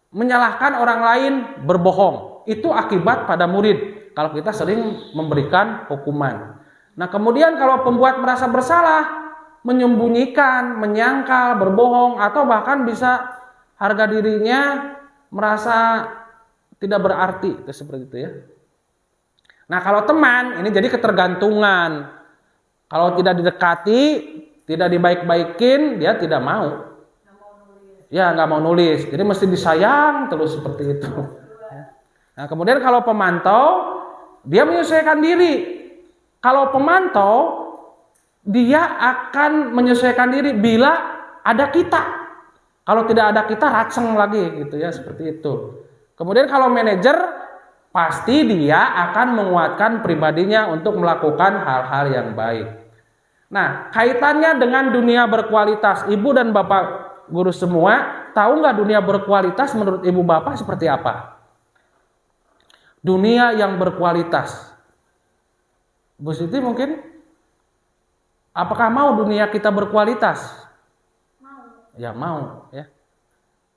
menyalahkan orang lain, berbohong. Itu akibat pada murid kalau kita sering memberikan hukuman. Nah, kemudian kalau pembuat merasa bersalah, menyembunyikan, menyangkal, berbohong, atau bahkan bisa harga dirinya merasa tidak berarti, itu seperti itu ya. Nah, kalau teman ini jadi ketergantungan. Kalau tidak didekati, tidak dibaik-baikin, dia tidak mau. Ya, nggak mau nulis. Jadi mesti disayang terus seperti itu. Nah, kemudian kalau pemantau, dia menyesuaikan diri. Kalau pemantau, dia akan menyesuaikan diri bila ada kita. Kalau tidak ada kita, raceng lagi gitu ya, seperti itu. Kemudian kalau manajer, pasti dia akan menguatkan pribadinya untuk melakukan hal-hal yang baik. Nah, kaitannya dengan dunia berkualitas, ibu dan bapak guru semua, tahu nggak dunia berkualitas menurut ibu bapak seperti apa? Dunia yang berkualitas. Bu Siti mungkin? Apakah mau dunia kita berkualitas? Ya mau ya.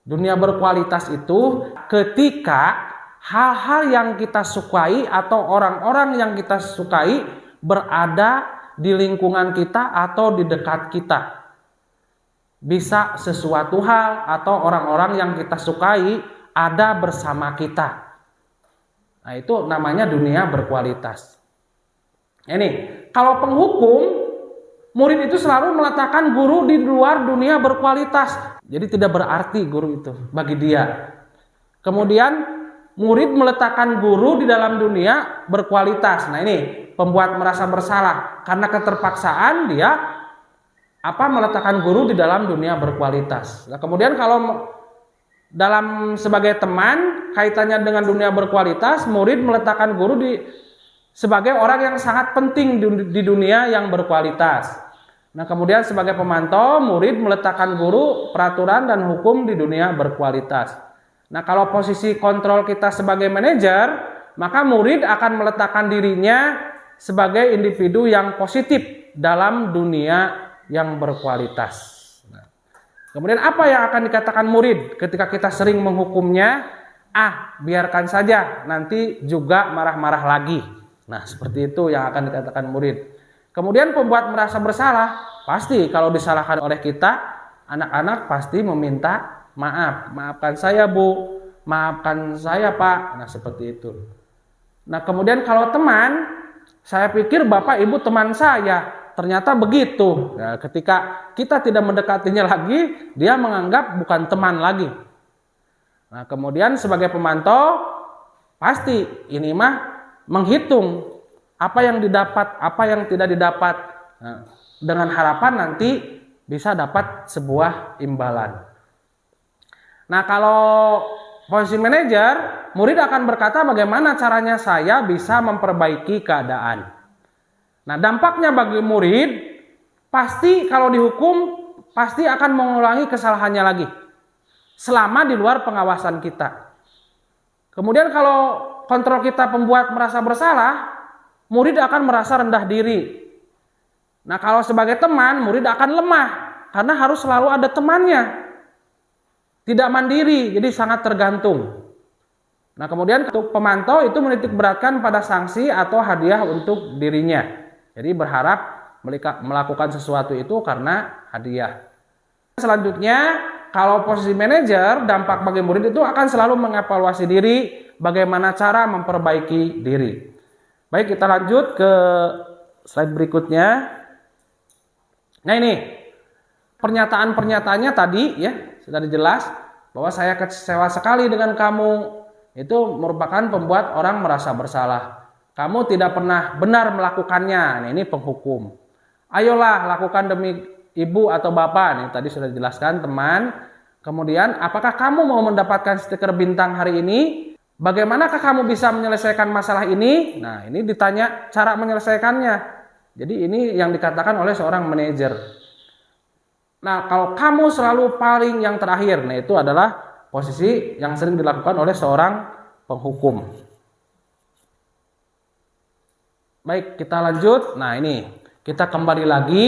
Dunia berkualitas itu ketika hal-hal yang kita sukai atau orang-orang yang kita sukai berada di lingkungan kita atau di dekat kita. Bisa sesuatu hal atau orang-orang yang kita sukai ada bersama kita. Nah, itu namanya dunia berkualitas. Ini, kalau penghukum, murid itu selalu meletakkan guru di luar dunia berkualitas. Jadi tidak berarti guru itu bagi dia. Kemudian murid meletakkan guru di dalam dunia berkualitas. Nah, ini pembuat merasa bersalah karena keterpaksaan dia meletakkan guru di dalam dunia berkualitas. Nah, kemudian kalau dalam sebagai teman kaitannya dengan dunia berkualitas, murid meletakkan guru sebagai orang yang sangat penting di dunia yang berkualitas. Nah, kemudian sebagai pemantau, murid meletakkan guru, peraturan dan hukum di dunia berkualitas. Nah, kalau posisi kontrol kita sebagai manajer, maka murid akan meletakkan dirinya sebagai individu yang positif dalam dunia yang berkualitas. Nah, kemudian apa yang akan dikatakan murid ketika kita sering menghukumnya? Biarkan saja, nanti juga marah-marah lagi. Nah, seperti itu yang akan dikatakan murid. Kemudian pembuat merasa bersalah, pasti kalau disalahkan oleh kita, anak-anak pasti meminta maaf. Maafkan saya Bu, maafkan saya Pak. Nah, seperti itu. Nah, kemudian kalau teman, saya pikir Bapak Ibu teman saya. Ternyata begitu. Nah, ketika kita tidak mendekatinya lagi, dia menganggap bukan teman lagi. Nah, kemudian sebagai pemantau, pasti ini mah menghitung apa yang didapat, apa yang tidak didapat. Nah, dengan harapan nanti bisa dapat sebuah imbalan. Nah, kalau posisi manajer, murid akan berkata bagaimana caranya saya bisa memperbaiki keadaan. Nah, dampaknya bagi murid, pasti kalau dihukum, pasti akan mengulangi kesalahannya lagi. Selama di luar pengawasan kita. Kemudian kalau kontrol kita pembuat merasa bersalah, murid akan merasa rendah diri. Nah, kalau sebagai teman, murid akan lemah. Karena harus selalu ada temannya. Tidak mandiri, jadi sangat tergantung. Nah, kemudian untuk pemantau itu menitik beratkan pada sanksi atau hadiah untuk dirinya. Jadi berharap melakukan sesuatu itu karena hadiah. Selanjutnya, kalau posisi manajer, dampak bagi murid itu akan selalu mengevaluasi diri, bagaimana cara memperbaiki diri. Baik, kita lanjut ke slide berikutnya. Nah, ini pernyataan-pernyataannya tadi ya, sudah jelas bahwa saya kecewa sekali dengan kamu. Itu merupakan pembuat orang merasa bersalah. Kamu tidak pernah benar melakukannya. Nah, ini penghukum. Ayolah lakukan demi ibu atau bapak. Nih tadi sudah dijelaskan teman. Kemudian, apakah kamu mau mendapatkan stiker bintang hari ini? Bagaimanakah kamu bisa menyelesaikan masalah ini? Nah, ini ditanya cara menyelesaikannya. Jadi ini yang dikatakan oleh seorang manajer. Nah, kalau kamu selalu paling yang terakhir, nah itu adalah posisi yang sering dilakukan oleh seorang penghukum. Baik, kita lanjut. Nah, ini kita kembali lagi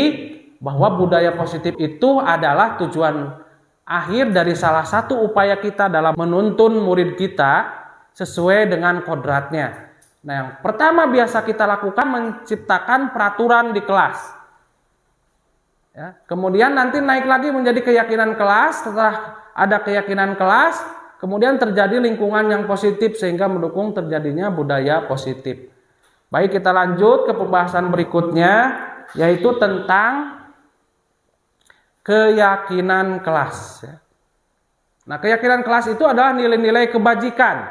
bahwa budaya positif itu adalah tujuan akhir dari salah satu upaya kita dalam menuntun murid kita sesuai dengan kodratnya. Nah, yang pertama biasa kita lakukan menciptakan peraturan di kelas. Ya, kemudian nanti naik lagi menjadi keyakinan kelas. Setelah ada keyakinan kelas, kemudian terjadi lingkungan yang positif sehingga mendukung terjadinya budaya positif. Baik, kita lanjut ke pembahasan berikutnya, yaitu tentang keyakinan kelas. Nah, keyakinan kelas itu adalah nilai-nilai kebajikan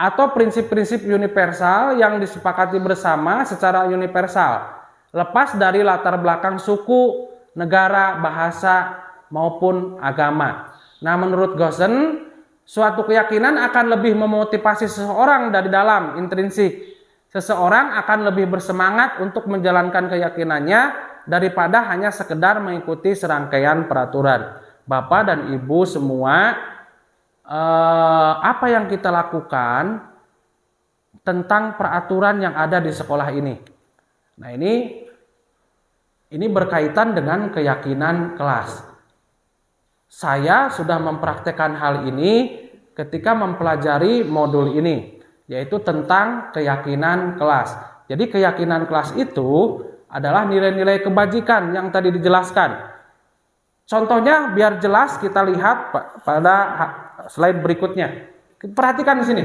atau prinsip-prinsip universal yang disepakati bersama secara universal, lepas dari latar belakang suku, negara, bahasa, maupun agama. Nah, menurut Gossen, suatu keyakinan akan lebih memotivasi seseorang dari dalam, intrinsik. Seseorang akan lebih bersemangat untuk menjalankan keyakinannya daripada hanya sekedar mengikuti serangkaian peraturan. Bapak dan Ibu semua, apa yang kita lakukan tentang peraturan yang ada di sekolah ini? Nah, ini berkaitan dengan keyakinan kelas. saya sudah mempraktekkan hal ini ketika mempelajari modul ini, yaitu tentang keyakinan kelas. Jadi keyakinan kelas itu adalah nilai-nilai kebajikan yang tadi dijelaskan. Contohnya biar jelas kita lihat pada slide berikutnya. Perhatikan di sini.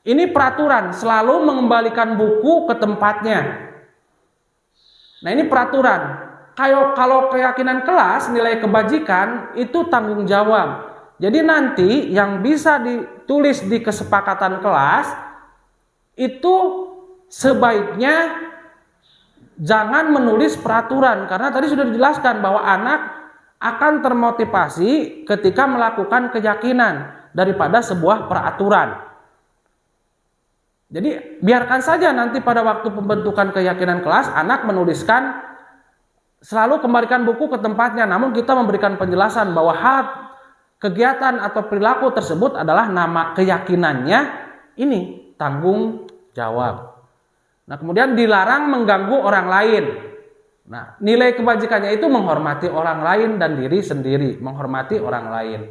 Ini peraturan, selalu mengembalikan buku ke tempatnya. Nah, ini peraturan. Kalau keyakinan kelas, nilai kebajikan itu tanggung jawab. Jadi nanti yang bisa ditulis di kesepakatan kelas itu sebaiknya jangan menulis peraturan, karena tadi sudah dijelaskan bahwa anak akan termotivasi ketika melakukan keyakinan daripada sebuah peraturan. Jadi biarkan saja nanti pada waktu pembentukan keyakinan kelas anak menuliskan selalu kembalikan buku ke tempatnya, namun kita memberikan penjelasan bahwa kegiatan atau perilaku tersebut adalah nama keyakinannya, ini tanggung jawab. Nah, kemudian dilarang mengganggu orang lain. Nah, nilai kebajikannya itu menghormati orang lain dan diri sendiri, menghormati orang lain.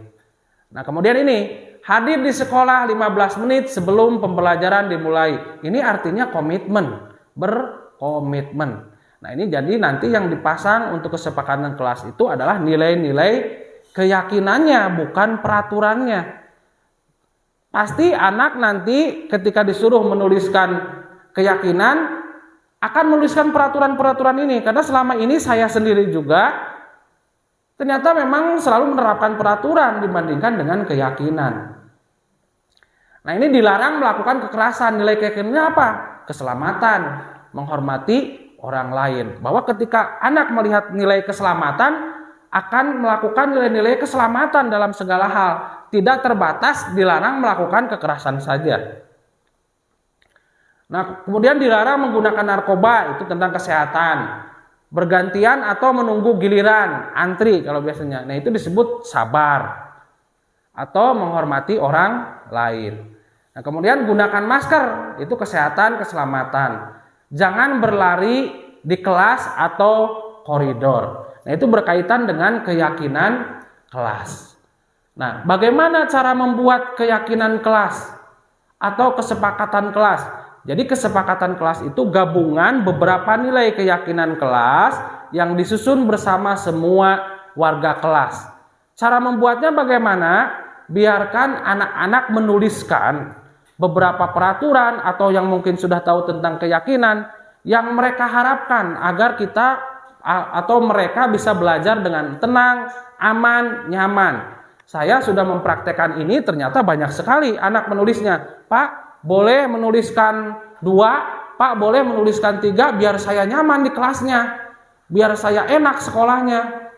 Nah, kemudian ini hadir di sekolah 15 menit sebelum pembelajaran dimulai. Ini artinya komitmen, berkomitmen. Nah, ini jadi nanti yang dipasang untuk kesepakatan kelas itu adalah nilai-nilai keyakinannya, bukan peraturannya. Pasti anak nanti ketika disuruh menuliskan keyakinan akan menuliskan peraturan-peraturan ini, karena selama ini saya sendiri juga ternyata memang selalu menerapkan peraturan dibandingkan dengan keyakinan. Nah, ini dilarang melakukan kekerasan. Nilai keyakinannya apa? Keselamatan, menghormati orang lain. Bahwa ketika anak melihat nilai keselamatan, akan melakukan nilai-nilai keselamatan dalam segala hal. Tidak terbatas dilarang melakukan kekerasan saja. Nah, kemudian dilarang menggunakan narkoba, itu tentang kesehatan. Bergantian atau menunggu giliran, antri kalau biasanya. Nah, itu disebut sabar. Atau menghormati orang lain. Nah, kemudian gunakan masker, itu kesehatan, keselamatan. Jangan berlari di kelas atau koridor. Nah, itu berkaitan dengan keyakinan kelas. Nah, bagaimana cara membuat keyakinan kelas atau kesepakatan kelas? Jadi kesepakatan kelas itu gabungan beberapa nilai keyakinan kelas yang disusun bersama semua warga kelas. Cara membuatnya bagaimana? Biarkan anak-anak menuliskan beberapa peraturan atau yang mungkin sudah tahu tentang keyakinan yang mereka harapkan agar kita atau mereka bisa belajar dengan tenang, aman, nyaman. Saya sudah mempraktekkan ini, ternyata banyak sekali anak menulisnya. Pak, boleh menuliskan 2, Pak boleh menuliskan 3 biar saya nyaman di kelasnya, biar saya enak sekolahnya.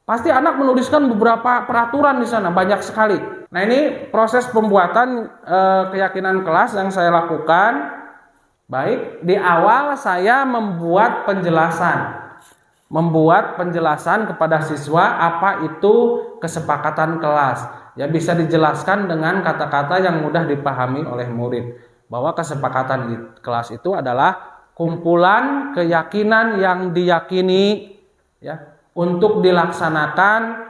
Pasti anak menuliskan beberapa peraturan di sana, banyak sekali. Nah, ini proses pembuatan keyakinan kelas yang saya lakukan. Baik, di awal saya membuat penjelasan kepada siswa apa itu kesepakatan kelas. Ya, bisa dijelaskan dengan kata-kata yang mudah dipahami oleh murid. Bahwa kesepakatan di kelas itu adalah kumpulan keyakinan yang diyakini ya untuk dilaksanakan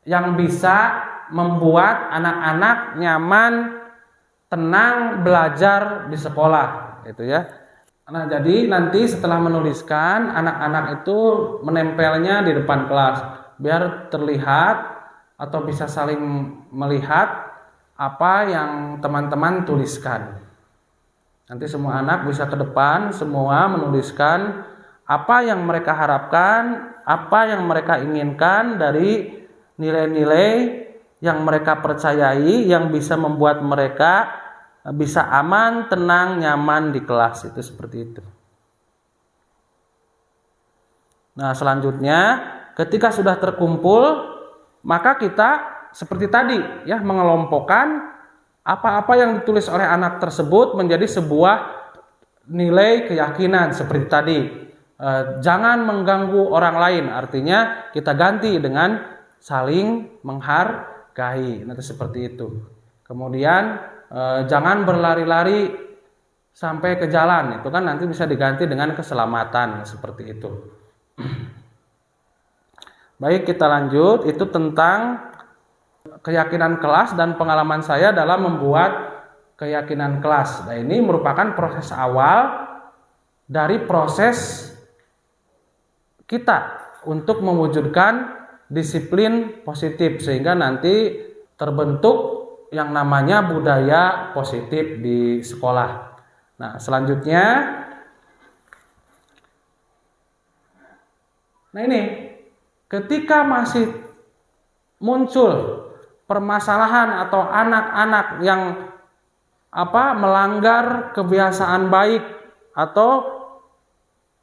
yang bisa membuat anak-anak nyaman, tenang belajar di sekolah, gitu ya. Nah, jadi nanti setelah menuliskan, anak-anak itu menempelnya di depan kelas biar terlihat atau bisa saling melihat apa yang teman-teman tuliskan. Nanti semua anak bisa ke depan, semua menuliskan apa yang mereka harapkan, apa yang mereka inginkan dari nilai-nilai yang mereka percayai yang bisa membuat mereka bisa aman, tenang, nyaman di kelas, itu seperti itu. Nah, selanjutnya ketika sudah terkumpul, maka kita seperti tadi ya mengelompokkan apa-apa yang ditulis oleh anak tersebut menjadi sebuah nilai keyakinan seperti tadi. Jangan mengganggu orang lain, artinya kita ganti dengan saling menghargai, nanti seperti itu. Kemudian jangan berlari-lari sampai ke jalan, itu kan nanti bisa diganti dengan keselamatan, seperti itu. Baik, kita lanjut. Itu tentang keyakinan kelas dan pengalaman saya dalam membuat keyakinan kelas. Nah, ini merupakan proses awal dari proses kita untuk mewujudkan disiplin positif sehingga nanti terbentuk yang namanya budaya positif di sekolah. Nah, selanjutnya, nah ini ketika masih muncul permasalahan atau anak-anak yang melanggar kebiasaan baik atau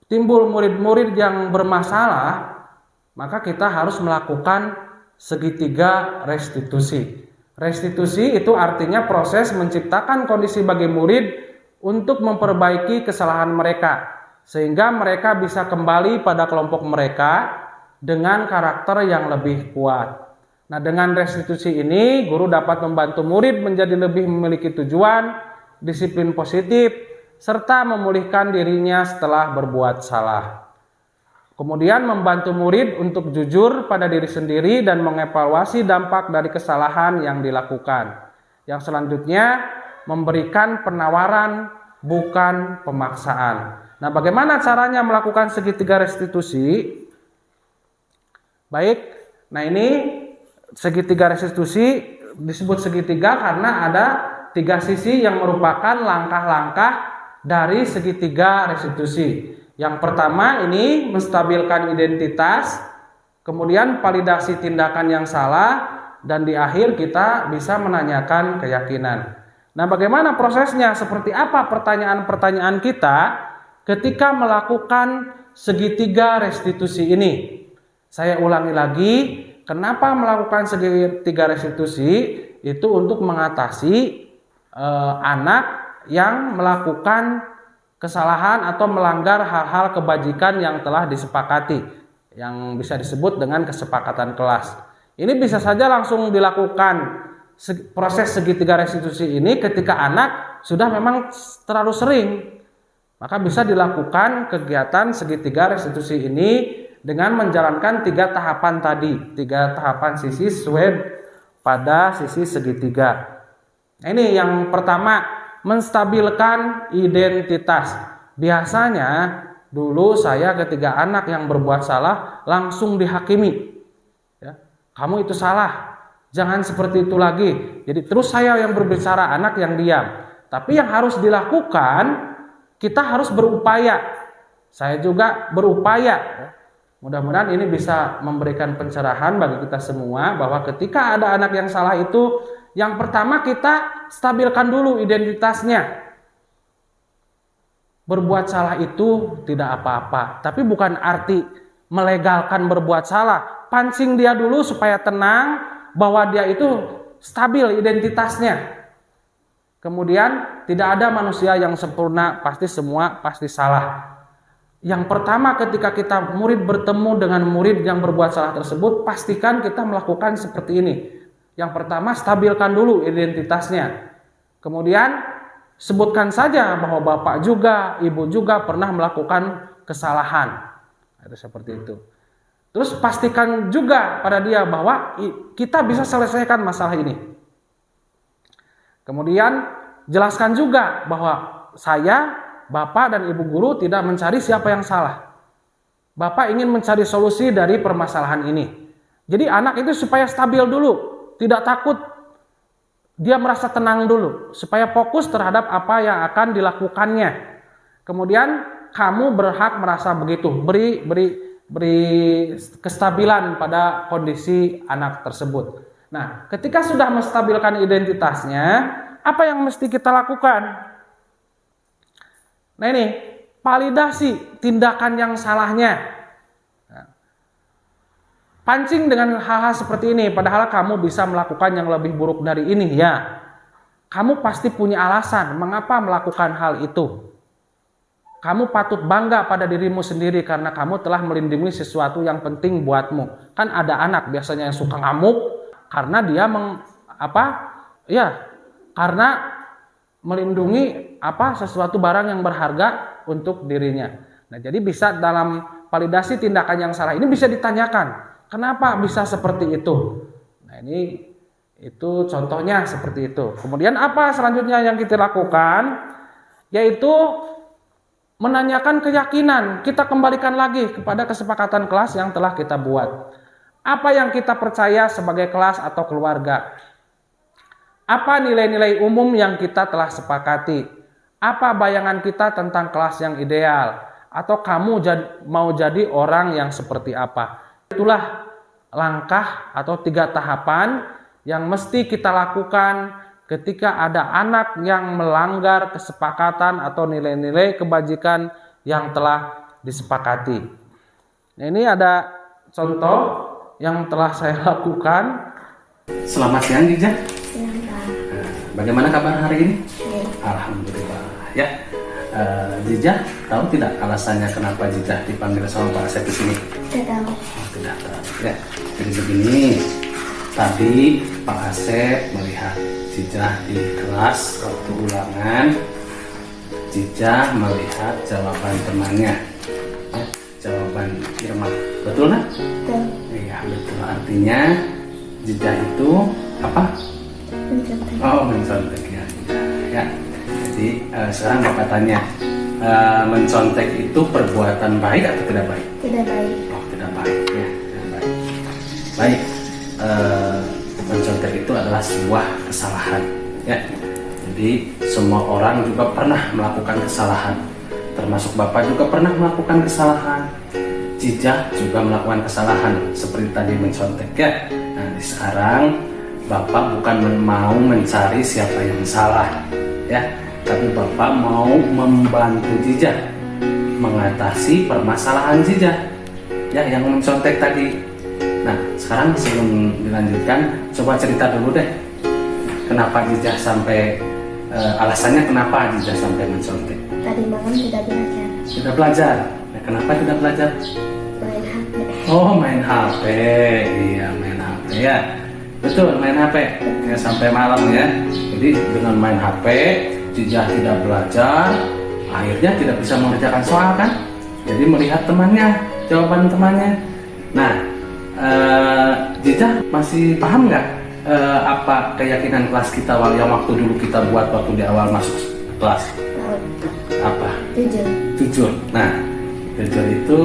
timbul murid-murid yang bermasalah, maka kita harus melakukan segitiga restitusi. Restitusi itu artinya proses menciptakan kondisi bagi murid untuk memperbaiki kesalahan mereka sehingga mereka bisa kembali pada kelompok mereka dengan karakter yang lebih kuat. Nah, dengan restitusi ini guru dapat membantu murid menjadi lebih memiliki tujuan, disiplin positif, serta memulihkan dirinya setelah berbuat salah. Kemudian membantu murid untuk jujur pada diri sendiri dan mengevaluasi dampak dari kesalahan yang dilakukan. Yang selanjutnya, memberikan penawaran bukan pemaksaan. Nah, bagaimana caranya melakukan segitiga restitusi? Baik, nah ini segitiga restitusi disebut segitiga karena ada 3 sisi yang merupakan langkah-langkah dari segitiga restitusi. Yang pertama ini menstabilkan identitas, kemudian validasi tindakan yang salah, dan di akhir kita bisa menanyakan keyakinan. Nah, bagaimana prosesnya? Seperti apa pertanyaan-pertanyaan kita ketika melakukan segitiga restitusi ini? Saya ulangi lagi, kenapa melakukan segitiga restitusi? Itu untuk mengatasi anak yang melakukan kesalahan atau melanggar hal-hal kebajikan yang telah disepakati, yang bisa disebut dengan kesepakatan kelas. Ini bisa saja langsung dilakukan proses segitiga restitusi ini ketika anak sudah memang terlalu sering. Maka bisa dilakukan kegiatan segitiga restitusi ini dengan menjalankan 3 tahapan tadi, 3 tahapan sisi sesuai pada sisi segitiga. Nah, ini yang pertama, menstabilkan identitas. Biasanya dulu saya ketika anak yang berbuat salah langsung dihakimi. Ya, kamu itu salah, jangan seperti itu lagi. Jadi terus saya yang berbicara, anak yang diam. Tapi yang harus dilakukan, kita harus berupaya. Saya juga berupaya. Mudah-mudahan ini bisa memberikan pencerahan bagi kita semua bahwa ketika ada anak yang salah itu, yang pertama kita stabilkan dulu identitasnya. Berbuat salah itu tidak apa-apa, tapi bukan arti melegalkan berbuat salah. Pancing dia dulu supaya tenang bahwa dia itu stabil identitasnya. Kemudian tidak ada manusia yang sempurna, pasti salah. Yang pertama ketika kita murid bertemu dengan murid yang berbuat salah tersebut, pastikan kita melakukan seperti ini. Yang pertama, stabilkan dulu identitasnya. Kemudian sebutkan saja bahwa bapak juga, ibu juga pernah melakukan kesalahan. Itu seperti itu. Terus pastikan juga pada dia bahwa kita bisa selesaikan masalah ini. Kemudian jelaskan juga bahwa saya, bapak dan ibu guru tidak mencari siapa yang salah. Bapak ingin mencari solusi dari permasalahan ini. Jadi anak itu supaya stabil dulu, tidak takut, dia merasa tenang dulu, supaya fokus terhadap apa yang akan dilakukannya. Kemudian kamu berhak merasa begitu, beri kestabilan pada kondisi anak tersebut. Nah, ketika sudah menstabilkan identitasnya, apa yang mesti kita lakukan? Nah ini, validasi tindakan yang salahnya. Pancing dengan hal-hal seperti ini, padahal kamu bisa melakukan yang lebih buruk dari ini ya. Kamu pasti punya alasan mengapa melakukan hal itu. Kamu patut bangga pada dirimu sendiri karena kamu telah melindungi sesuatu yang penting buatmu. Kan ada anak biasanya yang suka ngamuk karena dia karena melindungi sesuatu barang yang berharga untuk dirinya. Nah, jadi bisa dalam validasi tindakan yang salah ini bisa ditanyakan. Kenapa bisa seperti itu? Nah, ini itu contohnya seperti itu. Kemudian apa selanjutnya yang kita lakukan? Yaitu menanyakan keyakinan. Kita kembalikan lagi kepada kesepakatan kelas yang telah kita buat. Apa yang kita percaya sebagai kelas atau keluarga? Apa nilai-nilai umum yang kita telah sepakati? Apa bayangan kita tentang kelas yang ideal? Atau kamu mau jadi orang yang seperti apa? Itulah langkah atau 3 tahapan yang mesti kita lakukan ketika ada anak yang melanggar kesepakatan atau nilai-nilai kebajikan yang telah disepakati. Nah, ini ada contoh yang telah saya lakukan. Selamat siang, Jija. Siang, Pak. Bagaimana kabar hari ini? Baik. Alhamdulillah. Ya, Jija, tahu tidak alasannya kenapa Jija dipanggil sama Pak Asep di sini? Tidak tahu. Oh, tidak tahu. Ya, jadi begini. Tadi Pak Asep melihat Jija di kelas waktu ulangan. Jija melihat jawaban temannya, ya, jawaban Irma. Betul nggak? Betul. Iya, betul. Artinya Jija itu apa? Mencontoh. Oh, mencontek ya. Ya. Jadi sekarang Bapak tanya, mencontek itu perbuatan baik atau tidak baik? Tidak baik. Oh, tidak baik ya, tidak baik. Baik, mencontek itu adalah sebuah kesalahan. Ya. Jadi semua orang juga pernah melakukan kesalahan, termasuk Bapak juga pernah melakukan kesalahan. Jija juga melakukan kesalahan seperti tadi mencontek ya. Nah, sekarang Bapak bukan mau mencari siapa yang salah, ya, tapi Bapak mau membantu Jija mengatasi permasalahan Jija, ya, yang mencontek tadi. Nah, sekarang sebelum dilanjutkan, coba cerita dulu deh, kenapa Jija sampai, alasannya kenapa Jija sampai mencontek? Tadi malam tidak belajar. Tidak belajar. Nah, kenapa tidak belajar? Main HP. Oh, main HP, iya main HP ya. Betul, main HP ya, sampai malam ya. Jadi dengan main HP, Jija tidak belajar, akhirnya tidak bisa mengerjakan soal kan. Jadi melihat temannya, jawaban temannya. Nah, Jija masih paham nggak apa keyakinan kelas kita yang waktu dulu kita buat waktu di awal masuk kelas? Tahu. Apa? Jujur. Jujur. Nah, jujur itu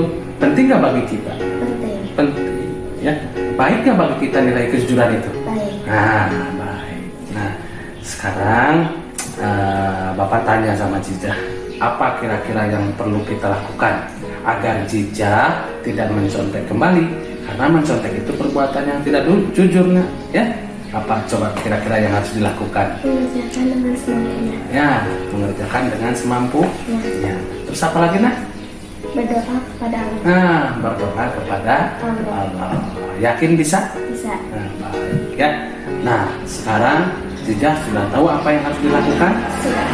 penting nggak bagi kita? Penting. Penting ya. Baik nggak bagi kita nilai kejujuran itu? Baik. Nah, baik. Nah, sekarang Bapak tanya sama Jija, apa kira-kira yang perlu kita lakukan agar Jija tidak mencontek kembali? Karena mencontek itu perbuatan yang tidak jujur, nah, ya. Apa coba kira-kira yang harus dilakukan? Mengerjakan dengan semampunya. Ya, mengerjakan dengan semampunya. Ya. Terus apa lagi, nah? Berdoa kepada Allah. Nah, berdoa kepada Allah. Yakin bisa? Bisa. Nah, baik ya. Nah, sekarang Jija sudah tahu apa yang harus dilakukan? Sudah.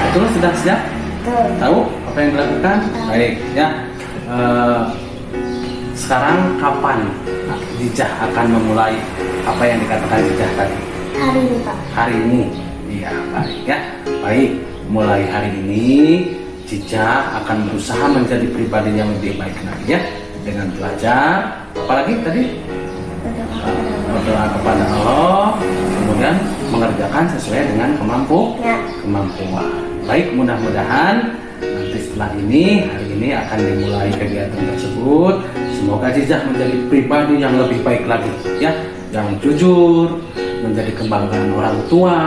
Betul, sudah siap? Betul. Tahu apa yang dilakukan? Tahu. Baik ya. Sekarang kapan Jija akan memulai apa yang dikatakan Jija tadi? Hari ini, Pak. Hari ini. Iya, baik ya. Baik, mulai hari ini Jija akan berusaha menjadi pribadi yang lebih baik lagi ya, dengan belajar. Apalagi tadi? Berdoa kepada Allah. Berdoa kepada Allah, kemudian mengerjakan sesuai dengan kemampuan. Baik, mudah-mudahan nanti setelah ini, hari ini akan dimulai kegiatan tersebut. Semoga Jija menjadi pribadi yang lebih baik lagi, ya, yang jujur, menjadi kebanggaan orang tua,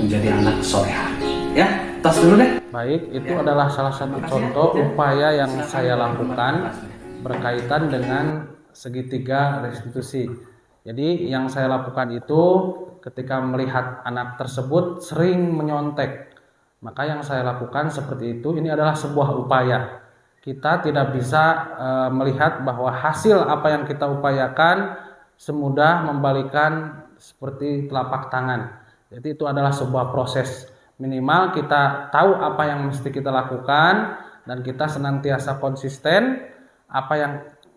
menjadi anak soleha. Ya, tos dulu deh. Baik, itu adalah salah satu contoh upaya yang saya lakukan berkaitan dengan segitiga restitusi. Jadi yang saya lakukan itu ketika melihat anak tersebut sering menyontek, maka yang saya lakukan seperti itu. Ini adalah sebuah upaya. Kita tidak bisa melihat bahwa hasil apa yang kita upayakan semudah membalikan seperti telapak tangan. Jadi itu adalah sebuah proses. Minimal kita tahu apa yang mesti kita lakukan dan kita senantiasa konsisten apa yang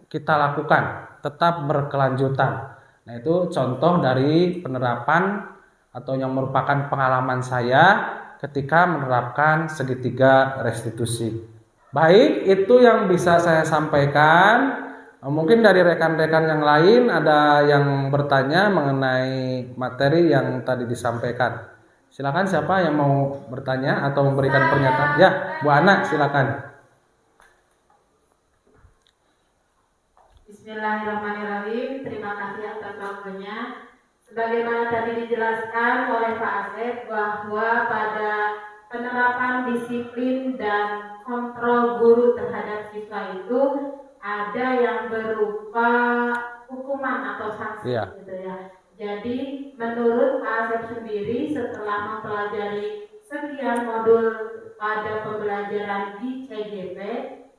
kita lakukan, tetap berkelanjutan. Nah, itu contoh dari penerapan atau yang merupakan pengalaman saya ketika menerapkan segitiga restitusi. Baik, itu yang bisa saya sampaikan. Mungkin dari rekan-rekan yang lain ada yang bertanya mengenai materi yang tadi disampaikan. Silakan siapa yang mau bertanya atau memberikan pernyataan? Ya, Bu Ana, silakan. Bismillahirrahmanirrahim. Terima kasih atas waktunya. Sebagaimana tadi dijelaskan oleh Pak Asep bahwa pada penerapan disiplin dan kontrol guru terhadap siswa itu ada yang berupa hukuman atau sanksi, gitu ya. Jadi menurut Pak Asep sendiri setelah mempelajari sekian modul pada pembelajaran di CGP,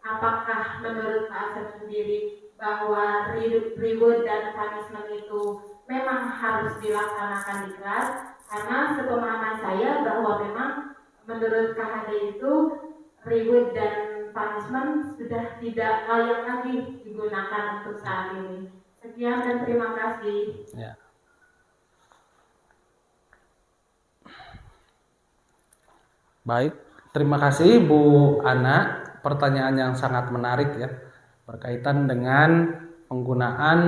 apakah menurut Pak Asep sendiri bahwa reward dan punishment itu memang harus dilaksanakan di kelas? Karena sepemahaman saya bahwa memang menurut KHD itu reward dan punishment sudah tidak layak lagi digunakan untuk saat ini. Sekian dan terima kasih. Ya. Baik, terima kasih Bu Ana. Pertanyaan yang sangat menarik ya, berkaitan dengan penggunaan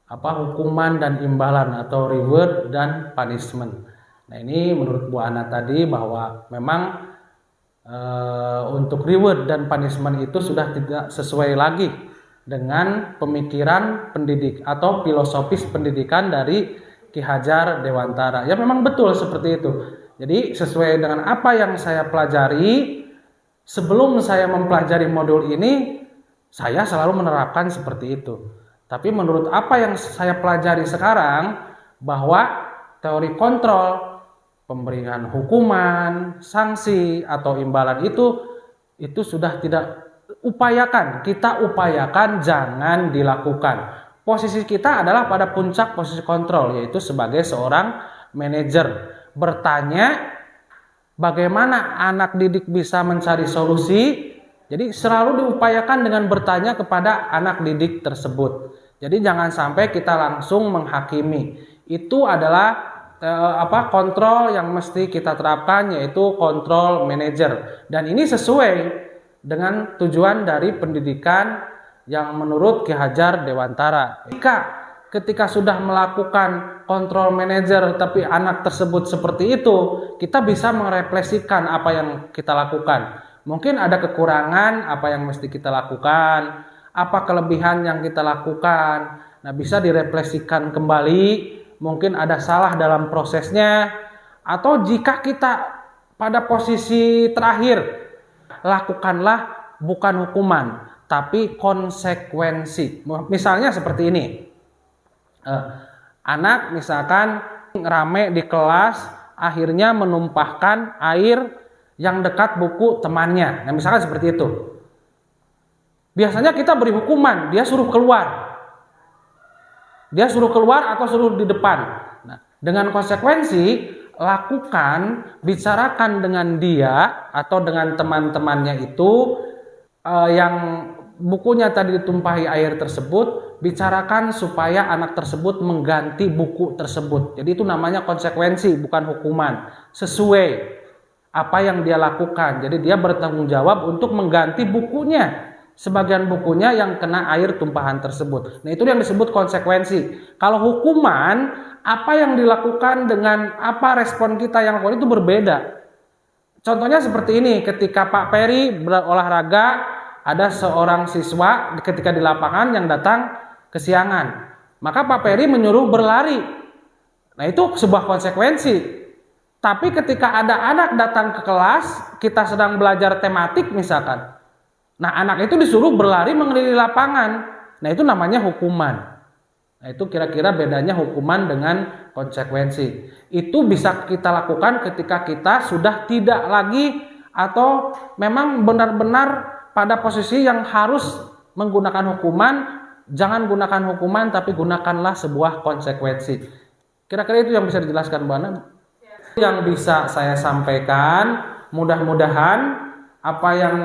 hukuman dan imbalan atau reward dan punishment. Nah, ini menurut Bu Ana tadi bahwa memang untuk reward dan punishment itu sudah tidak sesuai lagi dengan pemikiran pendidik atau filosofis pendidikan dari Ki Hajar Dewantara. Ya memang betul seperti itu. Jadi sesuai dengan apa yang saya pelajari sebelum saya mempelajari modul ini, saya selalu menerapkan seperti itu. Tapi menurut apa yang saya pelajari sekarang, bahwa teori kontrol, pemberian hukuman, sanksi atau imbalan itu sudah tidak upayakan. Kita upayakan jangan dilakukan. Posisi kita adalah pada puncak posisi kontrol, yaitu sebagai seorang manajer. Bertanya bagaimana anak didik bisa mencari solusi. Jadi selalu diupayakan dengan bertanya kepada anak didik tersebut. Jadi jangan sampai kita langsung menghakimi. Itu adalah kontrol yang mesti kita terapkan, yaitu kontrol manajer. Dan ini sesuai dengan tujuan dari pendidikan yang menurut Ki Hajar Dewantara. Ketika sudah melakukan kontrol manajer tapi anak tersebut seperti itu, kita bisa merefleksikan apa yang kita lakukan. Mungkin ada kekurangan apa yang mesti kita lakukan, apa kelebihan yang kita lakukan. Nah, bisa direfleksikan kembali, mungkin ada salah dalam prosesnya, atau jika kita pada posisi terakhir, lakukanlah bukan hukuman tapi konsekuensi. Misalnya seperti ini. Anak misalkan rame di kelas, akhirnya menumpahkan air yang dekat buku temannya. Nah, misalkan seperti itu. Biasanya kita beri hukuman, dia suruh keluar. Dia suruh keluar atau suruh di depan. Nah, dengan konsekuensi, lakukan, bicarakan dengan dia atau dengan teman-temannya itu yang bukunya tadi ditumpahi air tersebut, bicarakan supaya anak tersebut mengganti buku tersebut. Jadi itu namanya konsekuensi, bukan hukuman. Sesuai apa yang dia lakukan. Jadi dia bertanggung jawab untuk mengganti bukunya. Sebagian bukunya yang kena air tumpahan tersebut. Nah, itu yang disebut konsekuensi. Kalau hukuman, apa yang dilakukan dengan apa respon kita yang lakukan itu berbeda. Contohnya seperti ini, ketika Pak Peri berolahraga, ada seorang siswa ketika di lapangan yang datang kesiangan. Maka Pak Peri menyuruh berlari. Nah, itu sebuah konsekuensi. Tapi ketika ada anak datang ke kelas, kita sedang belajar tematik misalkan. Nah, anak itu disuruh berlari mengelilingi lapangan. Nah, itu namanya hukuman. Nah, itu kira-kira bedanya hukuman dengan konsekuensi. Itu bisa kita lakukan ketika kita sudah tidak lagi atau memang benar-benar pada posisi yang harus menggunakan hukuman. Jangan gunakan hukuman, tapi gunakanlah sebuah konsekuensi. Kira-kira itu yang bisa dijelaskan Bu Ana. Yang bisa saya sampaikan, mudah-mudahan apa yang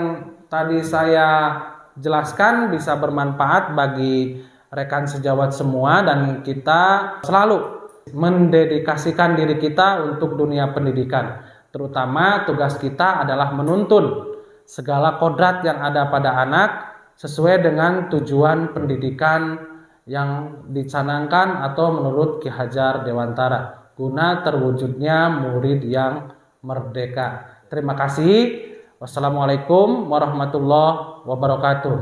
tadi saya jelaskan bisa bermanfaat bagi rekan sejawat semua, dan kita selalu mendedikasikan diri kita untuk dunia pendidikan. Terutama tugas kita adalah menuntun segala kodrat yang ada pada anak sesuai dengan tujuan pendidikan yang dicanangkan atau menurut Ki Hajar Dewantara guna terwujudnya murid yang merdeka. Terima kasih. Wassalamualaikum warahmatullahi wabarakatuh.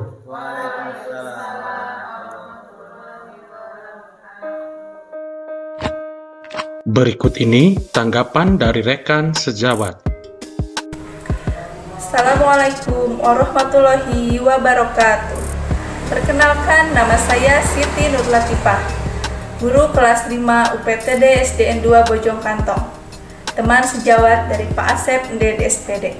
Berikut ini tanggapan dari rekan sejawat. Assalamualaikum warahmatullahi wabarakatuh. Perkenalkan, nama saya Siti Nur Latifah, guru kelas 5 UPTD SDN 2 Bojong Kantong, teman sejawat dari Pak Asep DSPD.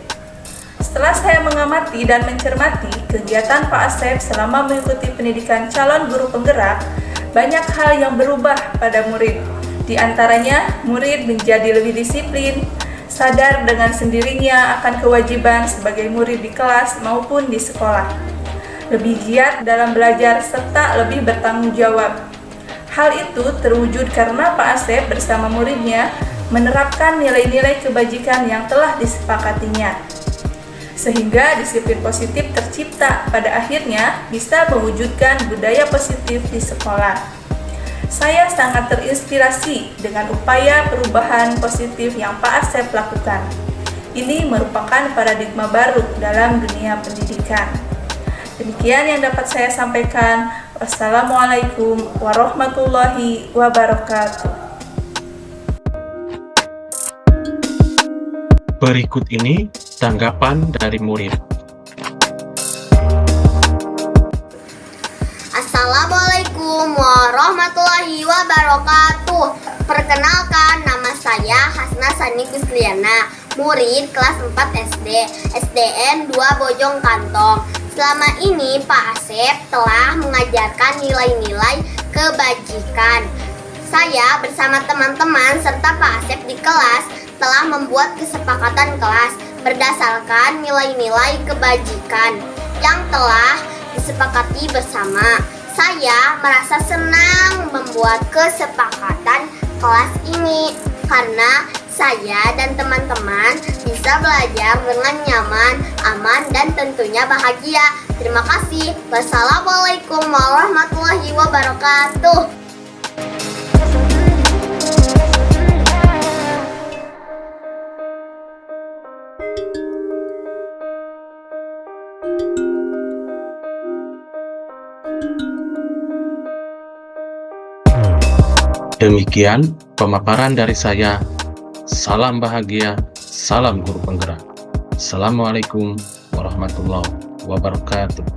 Setelah saya mengamati dan mencermati kegiatan Pak Asep selama mengikuti pendidikan calon guru penggerak, banyak hal yang berubah pada murid. Di antaranya, murid menjadi lebih disiplin, sadar dengan sendirinya akan kewajiban sebagai murid di kelas maupun di sekolah, lebih giat dalam belajar serta lebih bertanggung jawab. Hal itu terwujud karena Pak Asep bersama muridnya menerapkan nilai-nilai kebajikan yang telah disepakatinya, sehingga disiplin positif tercipta, pada akhirnya bisa mewujudkan budaya positif di sekolah. Saya sangat terinspirasi dengan upaya perubahan positif yang Pak Asep lakukan. Ini merupakan paradigma baru dalam dunia pendidikan. Demikian yang dapat saya sampaikan. Wassalamualaikum warahmatullahi wabarakatuh. Berikut ini tanggapan dari murid. Assalamualaikum warahmatullahi wabarakatuh. Perkenalkan, nama saya Hasna Sani Gusliana, murid kelas 4 SD, SDN 2 Bojong Kantong. Selama ini Pak Asep telah mengajarkan nilai-nilai kebajikan. Saya bersama teman-teman serta Pak Asep di kelas telah membuat kesepakatan kelas berdasarkan nilai-nilai kebajikan yang telah disepakati bersama. Saya merasa senang membuat kesepakatan kelas ini karena saya dan teman-teman bisa belajar dengan nyaman, aman, dan tentunya bahagia. Terima kasih. Wassalamualaikum warahmatullahi wabarakatuh. Demikian pemaparan dari saya. Salam bahagia, salam guru penggerak. Assalamualaikum warahmatullahi wabarakatuh.